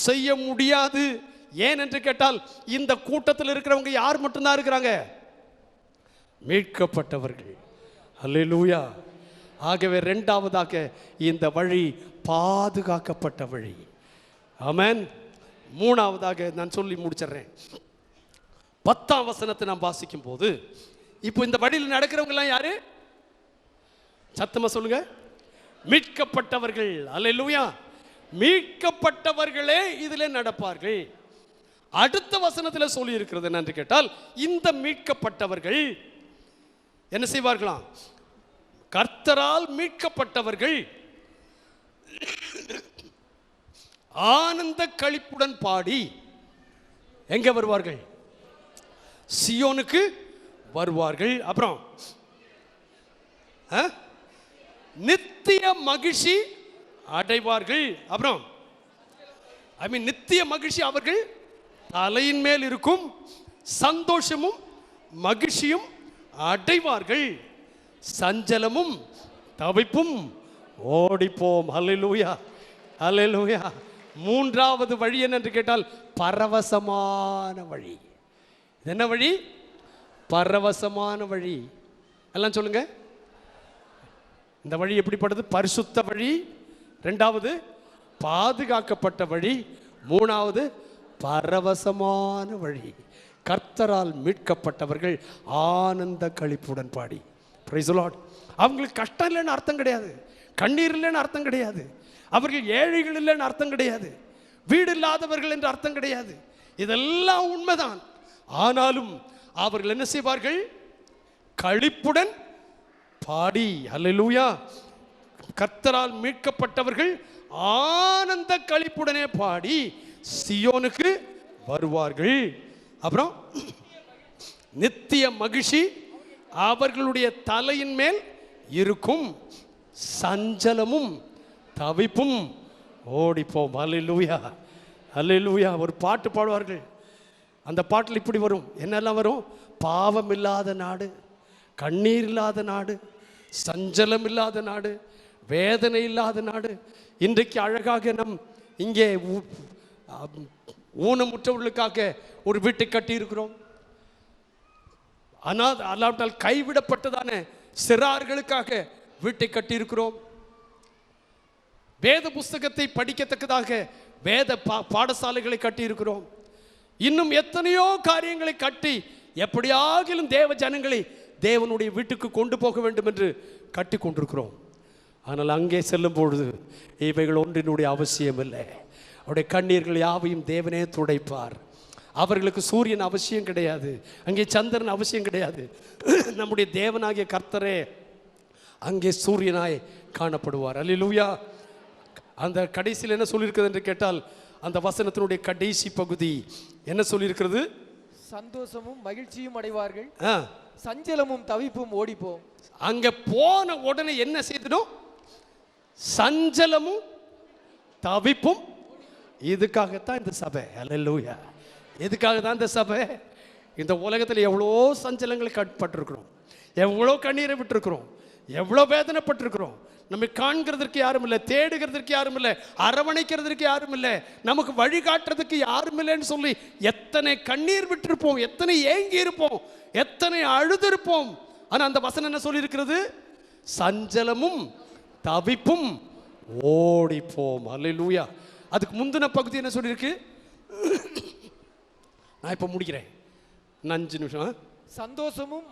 செய்ய முடியாது. ஏன் என்று கேட்டால், இந்த கூட்டத்தில் இருக்கிறவங்க யார் மட்டும்தான் இருக்கிறாங்க? மீட்கப்பட்டவர்கள். அல்லேலூயா. ஆகவே இரண்டாவதாக இந்த வழி பாதுகாக்கப்பட்ட வழி. ஆமென். மூணாவதாக நான் சொல்லி முடிச்சிடுறேன். 10ஆம் வசனத்தை நாம் வாசிக்கும் போது, இப்போ இந்த வழியில் நடக்கிறவங்க எல்லாம் யாரு? சத்தமா சொல்லுங்க. மீட்கப்பட்டவர்கள். அல்லேலூயா. மீட்கப்பட்டவர்களே இதில் நடப்பார்கள். அடுத்த வசனத்தில் சொல்லி இருக்கிறது என்று கேட்டால், இந்த மீட்கப்பட்டவர்கள் என்ன செய்வார்களாம்? கர்த்தரால் மீட்கப்பட்டவர்கள் ஆனந்த களிப்புடன் பாடி எங்க வருவார்கள்? சியோனுக்கு வருவார்கள். அப்புறம் நித்திய மகிழ்ச்சி அடைவார்கள். அப்புறம் நித்திய மகிழ்ச்சி அவர்கள் தலையின் மேல் இருக்கும், சந்தோஷமும் மகிழ்ச்சியும் அடைவார்கள், சஞ்சலமும் தவிப்பும் ஓடிப்போம். அல்லேலூயா, அல்லேலூயா. மூன்றாவது வழி என்னென்று கேட்டால் பரவசமான வழி. என்ன வழி? பரவசமான வழி. எல்லாம் சொல்லுங்க. இந்த வழி எப்படிப்பட்டது? பரிசுத்த வழி. இரண்டாவது பாதுகாக்கப்பட்ட வழி. மூணாவது பரவசமான வழி. கர்த்தரால் மீட்கப்பட்டவர்கள் ஆனந்த களிப்புடன் பாடி. Praise the Lord. அவங்களுக்கு கஷ்டம் இல்லைன்னு அர்த்தம் கிடையாது, கண்ணீர் இல்லைன்னு அர்த்தம் கிடையாது, அவர்கள் ஏழைகள் இல்லைன்னு அர்த்தம் கிடையாது. வீடு இல்லாதவர்கள் என்று அர்த்தம் கிடையாது. இதெல்லாம் உண்மைதான். ஆனாலும் அவர்கள் என்ன செய்வார்கள்? களிப்புடன் பாடி, அல்லேலூயா, கர்த்தரால் மீட்கப்பட்டவர்கள் ஆனந்த களிப்புடனே பாடி சியோனுக்கு வருவார்கள். அப்புறம் நித்திய மகிழ்ச்சி அவர்களுடைய தலையின் மேல் இருக்கும், சஞ்சலமும் தவிப்பும் ஓடிப்போம். அல்லேலூயா, அல்லேலூயா. ஒரு பாட்டு பாடுவார்கள். அந்த பாட்டில் இப்படி வரும். என்னெல்லாம் வரும்? பாவம் இல்லாத நாடு, கண்ணீர் இல்லாத நாடு, சஞ்சலம் இல்லாத நாடு, வேதனை இல்லாத நாடு. இன்றைக்கு அழகாக நம் இங்கே ஊனமுற்றவர்களுக்காக ஒரு வீட்டை கட்டி இருக்கிறோம். அல்லாவிட்டால் கைவிடப்பட்டதான சிறார்களுக்காக வீட்டை கட்டி இருக்கிறோம். வேத புஸ்தகத்தை படிக்கத்தக்கதாக வேத பாடசாலைகளை கட்டி இருக்கிறோம். இன்னும் எத்தனையோ காரியங்களை கட்டி எப்படியாகிலும் தேவ ஜனங்களை தேவனுடைய வீட்டுக்கு கொண்டு போக வேண்டும் என்று கட்டி கொண்டிருக்கிறோம். ஆனால் அங்கே செல்லும் பொழுது இவைகள் ஒன்றினுடைய அவசியம் இல்லை. அவருடைய கண்ணீர்கள் யாவையும் தேவனே துடைப்பார். அவர்களுக்கு சூரியன் அவசியம் கிடையாது, அங்கே சந்திரன் அவசியம் கிடையாது. நம்முடைய தேவனாகிய கர்த்தரே அங்கே சூரியனாய் காணப்படுவார். அல்லேலூயா. அந்த கடைசியில் என்ன சொல்லியிருக்கிறது என்று கேட்டால், அந்த வசனத்தினுடைய கடைசி பகுதி என்ன சொல்லியிருக்கிறது? சந்தோஷமும் மகிழ்ச்சியும் அடைவார்கள், சஞ்சலமும் தவிப்பும் ஓடிப்போம். அங்க போன உடனே என்ன செய்யணும்? சஞ்சலமும் தவிப்பும். இதுக்காகத்தான் இந்த சபை. அல்லேலூயா. எதுக்காக தான் இந்த சபை? இந்த உலகத்தில் எவ்வளோ சஞ்சலங்களை பட்டிருக்கிறோம், எவ்வளோ கண்ணீரை விட்டுருக்கிறோம், எவ்வளோ வேதனைப்பட்டிருக்கிறோம். நம்மை காண்கிறதுக்கு யாரும் இல்லை, தேடுகிறதுக்கு யாரும் இல்லை, அரவணைக்கிறதுக்கு யாரும் இல்லை, நமக்கு வழிகாட்டுறதுக்கு யாரும் இல்லைன்னு சொல்லி எத்தனை கண்ணீர் விட்டிருப்போம், எத்தனை ஏங்கி இருப்போம், எத்தனை அழுதிருப்போம். ஆனால் அந்த வசனம் என்ன சொல்லியிருக்கிறது? சஞ்சலமும் தவிப்பும் ஓடிப்போம். அல்லேலூயா. அதுக்கு முந்தின பகுதி என்ன சொல்லியிருக்கு? நான் இப்போ முடிக்கிறேன், 5 நிமிஷம். சந்தோஷமும்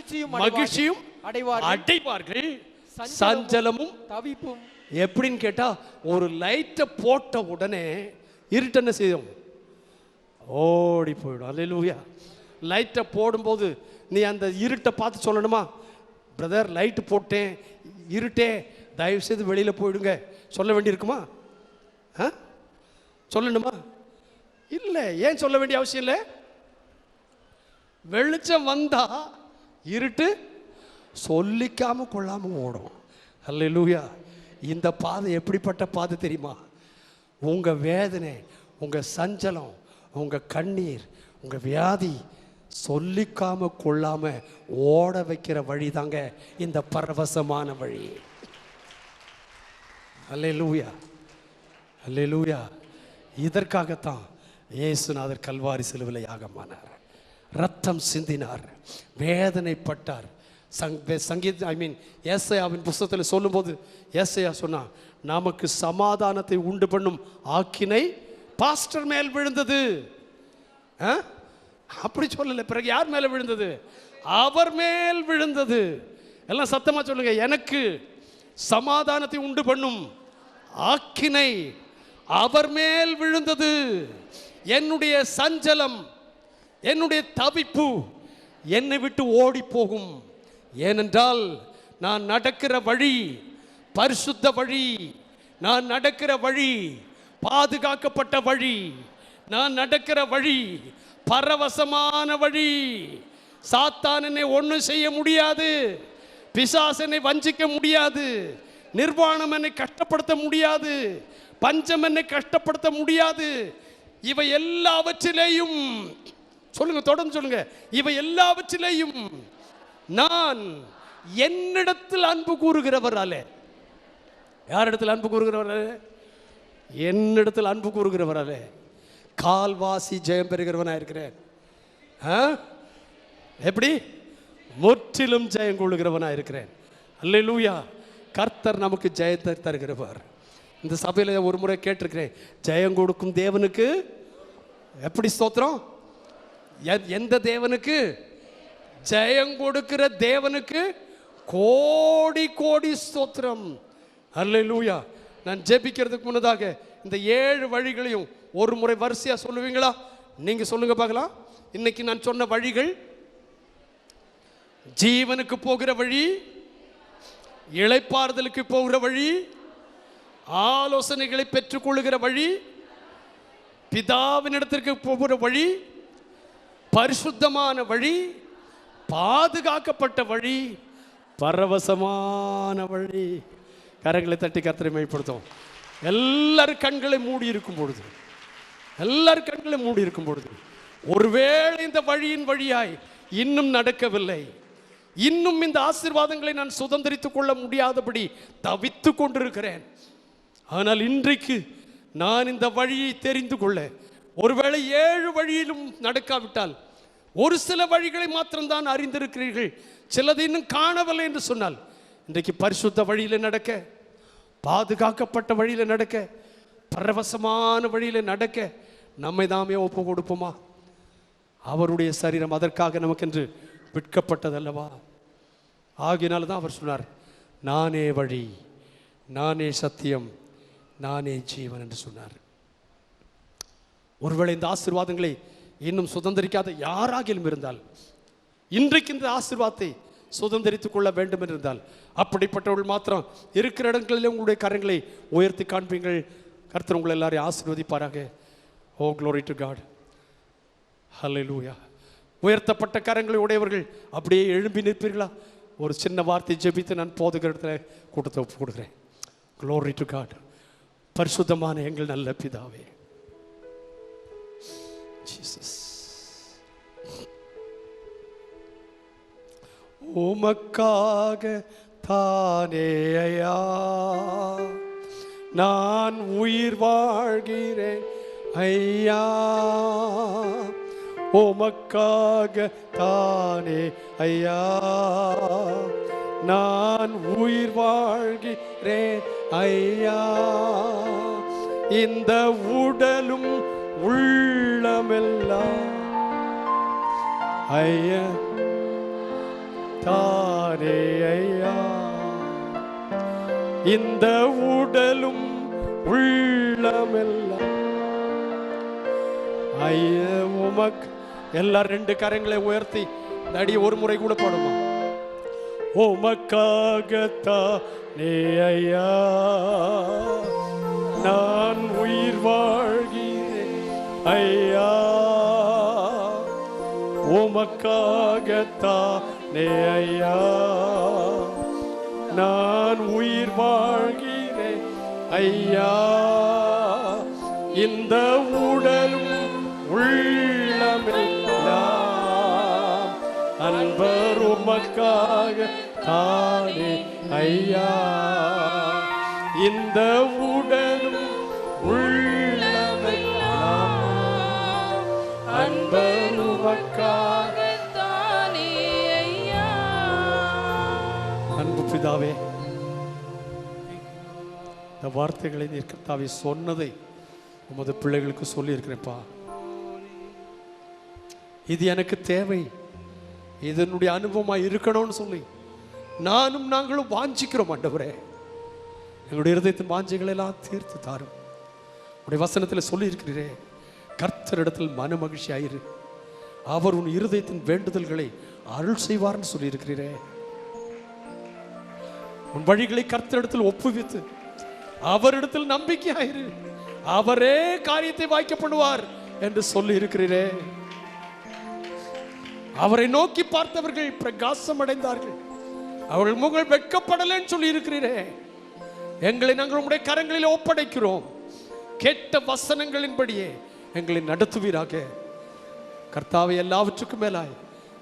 மகிழ்ச்சியும் அடைவார்கள், சஞ்சலமும் தவிப்பும். எப்படின்னு கேட்டா, ஒரு லைட்டை போட்ட உடனே இருட்டு என்ன செய்யும்? ஓடி போயிடும். அல்லேலூயா. லைட்டை போடும்போது நீ அந்த இருட்டை பார்த்து சொல்லணுமா? பிரதர் லைட்டு போட்டேன், இருட்டே, தயவு செய்து வெளியில் போயிடுங்க சொல்ல வேண்டியிருக்குமா? சொல்லணுமா? இல்லை. ஏன் சொல்ல வேண்டிய அவசியம் இல்லை? வெளிச்சம் வந்தா இருட்டு சொல்லிக்காம கொள்ளாம ஓடும். அல்லேலூயா. இந்த பாதை எப்படிப்பட்ட பாதை தெரியுமா? உங்க வேதனை, உங்க சஞ்சலம், உங்க கண்ணீர், உங்க வியாதி சொல்லிக்காம கொள்ளாம ஓட வைக்கிற வழி தாங்க இந்த பரவசமான வழி. அல்லேலூயா, அல்லேலூயா. இதற்காகத்தான் இயேசுநாதர் கல்வாரி சிலுவையில் யாகமானார், ரத்தம் சிந்தினார், வேதனைப்பட்டார். ஏசாயாவின் புஸ்தகத்தில் சொல்லும்போது ஏசாயா சொன்னா, நமக்கு சமாதானத்தை உண்டு பண்ணும் ஆக்கினை பாஸ்டர் மேல் விழுந்தது. அப்படி சொல்லல. பிறகு யார் மேல விழுந்தது? அவர் மேல் விழுந்தது. எல்லாம் சத்தமா சொல்லுங்க. எனக்கு சமாதானத்தை உண்டு பண்ணும் ஆக்கினை அவர் மேல் விழுந்தது. என்னுடைய சஞ்சலம், என்னுடைய தவிப்பு என்னை விட்டு ஓடி போகும். ஏனென்றால் நான் நடக்கிற வழி பரிசுத்த வழி, நான் நடக்கிற வழி பாதுகாக்கப்பட்ட வழி, நான் நடக்கிற வழி பரவசமான வழி. சாத்தான் என்னை ஒன்றும் செய்ய முடியாது, பிசாசு என்னை வஞ்சிக்க முடியாது, நிர்வாணம் என்னை கஷ்டப்படுத்த முடியாது, பஞ்சம் என்னை கஷ்டப்படுத்த முடியாது. இவை எல்லாவற்றிலேயும் சொல்லுங்க, தொடர்ந்து சொல்லுங்க, இவை எல்லாவற்றிலேயும் நான் என்னிடத்தில் அன்பு கூறுகிறவராலே. யாரிடத்தில் அன்பு கூறுகிறவராலே? என்னிடத்தில் அன்பு கூறுகிறவராலே கால்வாசி ஜெயம் பெறுகிறவனாக இருக்கிறேன். எப்படி? முற்றிலும் ஜெயம் கொள்ளுகிறவனாக இருக்கிறேன். அல்லேலூயா. கர்த்தர் நமக்கு ஜெயத்தை தருகிறவர். இந்த சபையில் ஒரு முறை கேட்டிருக்கிறேன், ஜெயம் கொடுக்கும் தேவனுக்கு எப்படி ஸ்தோத்திரம்? எந்த தேவனுக்கு? ஜெயம் கொடுக்கிற தேவனுக்கு கோடி கோடி ஸ்தோத்திரம். அல்லேலூயா. நான் ஜெபிக்கிறதுக்கு முன்னதாக இந்த 7 வழிகளையும் ஒரு முறை வரிசையா சொல்லுவீங்களா? நீங்க சொல்லுங்க பார்க்கலாம். இன்னைக்கு நான் சொன்ன வழிகள்: ஜீவனுக்கு போகிற வழி, இளைப்பாறுதலுக்கு போகிற வழி, ஆலோசனைகளை பெற்றுக்கொள்ளுகிற வழி, பிதாவினிடத்திற்கு போகிற வழி, பரிசுத்தமான வழி, பாதுகாக்கப்பட்ட வழி, பரவசமான வழி. கரங்களை தட்டி கர்த்தரை மைப்படுத்தும். எல்லாரும் கண்களை மூடி இருக்கும் பொழுது, எல்லாரும் கண்களை மூடி இருக்கும் பொழுது, ஒருவேளை இந்த வழியின் வழியாய் இன்னும் நடக்கவில்லை, இன்னும் இந்த ஆசீர்வாதங்களை நான் சுதந்திரித்துக் கொள்ள முடியாதபடி தவித்து கொண்டிருக்கிறேன். ஆனால் இன்றைக்கு நான் இந்த வழியை தெரிந்து கொள்ள, ஒருவேளை 7 வழியிலும் நடக்காவிட்டால் ஒரு சில வழிகளை மாத்திரம்தான் அறிந்திருக்கிறீர்கள், சிலது இன்னும் காணவில்லை என்று சொன்னால், இன்றைக்கு பரிசுத்த வழியில் நடக்க, பாதுகாக்கப்பட்ட வழியில் நடக்க, பரவசமான வழியில் நடக்க நம்மை தாமே ஒப்பு கொடுப்போமா? அவருடைய சரீரம் அதற்காக நமக்கென்று விற்கப்பட்டதல்லவா? ஆகினால தான் அவர் சொன்னார், நானே வழி, நானே சத்தியம், நானே ஜீவன் என்று சொன்னார். ஒருவேளை இந்த ஆசீர்வாதங்களை இன்னும் சுதந்திரிக்காத யாராகிலும் இருந்தால், இன்றைக்கு இந்த ஆசீர்வாதத்தை சுதந்திரித்துக் கொள்ள வேண்டும் என்றிருந்தால், அப்படிப்பட்டவர்கள் மாத்திரம் இருக்கிற இடங்களில் உங்களுடைய கரங்களை உயர்த்தி காண்பீங்கள். கர்த்தர் உங்களை எல்லாரையும் ஆசீர்வதிப்பாராக. ஓ glory to God. ஹல்லேலூயா. உயர்த்தப்பட்ட கரங்களை உடையவர்கள் அப்படியே எழும்பி நிற்பீர்களா? ஒரு சின்ன வார்த்தை ஜெபித்து நான் போதுகிற இடத்துல கூட்டத்தை ஒப்பு கொடுக்குறேன். glory to God. பரிசுத்தமான எங்கள் நல்ல பிதாவே, ஜீசஸ், உமக்காக தானே ஐயா நான் உயிர் வாழ்கிறேன் ஐயா, உமக்காக தானே ஐயா நான் உயிர் வாழ்கிறேன் ஐயா, இந்த உடலும் உள்ளமெல்லாம் ஐயா தானே ஐயா, இந்த உடலும் உள்ளமெல்லாம் ஐயா உமக்கு. எல்லாரும் 2 கரங்களை உயர்த்தி இந்த அடியை ஒரு முறை கூட பாடுமா? உமக்காகத்தானே ஐயா நான் உயிர் வாழ்கிறேன் ஐயா, உமக்காகத்தானே ஐயா நான் உயிர் வாழ்கிறேன் ஐயா, இந்த உடலும் உள்ளமெல்லாம் அன்பர் உமக்காக தானே ஐயா, இந்த உடலும் உள்ளமெல்லாம் அன்பர் உமக்காக தானே ஐயா. அன்பு பிதாவே, இந்த வார்த்தைகளை நீர் கர்த்தாவே சொன்னதை உமது பிள்ளைகளுக்கு சொல்லி இருக்கிறேன்ப்பா. இது எனக்கு தேவை, இதனுடைய அனுபவமாக இருக்கணும்னு சொல்லி நானும் நாங்களும் வாஞ்சிக்கிறோம். ஆண்டவரே, எங்களுடைய இருதயத்தின் வாஞ்சைகளை எல்லாம் தீர்த்து தாரும். உடைய வசனத்தில் சொல்லி இருக்கிறீரே, கர்த்தரிடத்தில் மன மகிழ்ச்சி ஆயிரு, அவர் உன் இருதயத்தின் வேண்டுதல்களை அருள் செய்வார்னு சொல்லி இருக்கிறீரே. உன் வழிகளை கர்த்தரிடத்தில் ஒப்புவித்து அவரிடத்தில் நம்பிக்கை ஆயிரு, அவரே காரியத்தை வாய்க்க பண்ணுவார் என்று சொல்லி இருக்கிறீரே. அவரை நோக்கி பார்த்தவர்கள் பிரகாசம் அடைந்தார்கள், அவர்கள் முகங்கள் வெட்கப்படலன்னு சொல்லி இருக்கிறீரே. எங்களை நாங்கள் உங்களுடைய கரங்களில் ஒப்படைக்கிறோம். கேட்ட வசனங்களின்படியே எங்களை நடத்துவீராக. கர்த்தாவை, எல்லாவற்றுக்கும் மேலாய்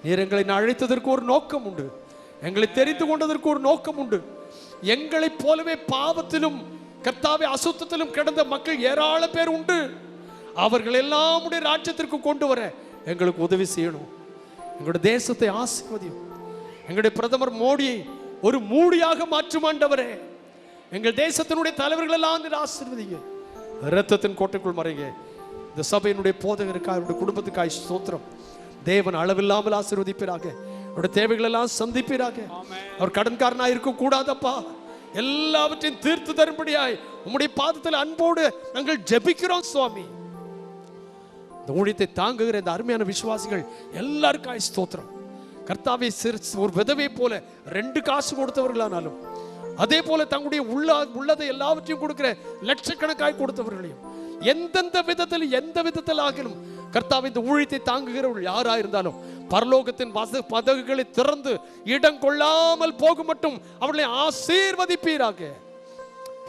நீர் எங்களை அழைத்ததற்கு ஒரு நோக்கம் உண்டு, எங்களை தெரிந்து கொண்டதற்கு ஒரு நோக்கம் உண்டு. எங்களைப் போலவே பாவத்திலும் கர்த்தாவே அசுத்தத்திலும் கிடந்த மக்கள் ஏராள பேர் உண்டு. அவர்கள் எல்லாம் உடைய ராஜ்யத்திற்கு கொண்டு வர எங்களுக்கு உதவி செய்யணும். எங்களுடைய தேசத்தை ஆசீர்வதியும். எங்களுடைய பிரதமர் மோடியை ஒரு மூடியாக மாற்றும் ஆண்டவரே. எங்கள் தேசத்தினுடைய தலைவர்கள் எல்லாம் ஆசீர்வதிங்க. இரத்தத்தின் கோட்டைக்குள் மறைங்க. இந்த சபையினுடைய போதகருக்காக, அவருடைய குடும்பத்துக்காய் ஸ்தோத்திரம். தேவன் அளவில்லாமல் ஆசீர்வதிப்பீராக. அவருடைய தேவைகள் எல்லாம் சந்திப்பீராக. அவர் கடன்காரனாக இருக்க கூடாதப்பா, எல்லாவற்றையும் தீர்த்து தரும்படியாய் உம்முடைய பாதத்தில் அன்போடு நாங்கள் ஜெபிக்கிறோம் சுவாமி. இந்த ஊழியத்தை தாங்குகிற இந்த அருமையான விசுவாசிகள் எல்லாருக்காய் ஸ்தோத்திரம். கர்த்தாவே, ஒரு விதவை போல 2 காசு கொடுத்தவர்களானாலும், அதே போல தங்களுடைய உள்ளதை எல்லாவற்றையும் கொடுக்கிற லட்சக்கணக்காய் கொடுத்தவர்களையும், எந்தெந்த விதத்தில் எந்த விதத்தில் ஆகிலும் கர்த்தாவே, இந்த ஊழியத்தை தாங்குகிறவர்கள் யாராயிருந்தாலும் பரலோகத்தின் பதகுகளை திறந்து இடம் கொள்ளாமல் போகும் மட்டும் அவர்களை ஆசீர்வதிப்பீராக.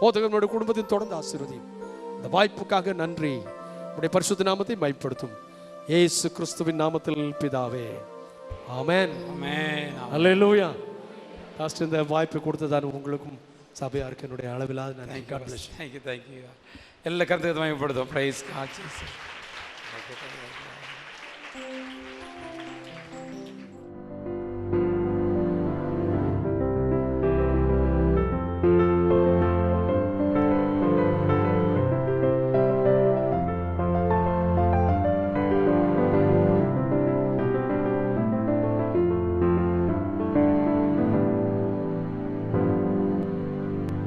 போதகர்களுடைய குடும்பத்தின் தொடர்ந்து ஆசீர்வதியும். இந்த வாய்ப்புக்காக நன்றி. உடைய பரிசுத்த நாமத்தை மைப்படுத்தும் இயேசு கிறிஸ்துவின் நாமத்தில் பிதாவே, ஆமென். அல்லேலூயா. லாஸ்ட் இந்த வாய்ப்பு கொடுத்ததான உங்களுக்கும் சபையாருக்கு என்னுடைய அளவில்லாத நன்றி. தேங்க்யூ. எல்லா கருத்துக்கும் மைப்படுத்தும். Price God.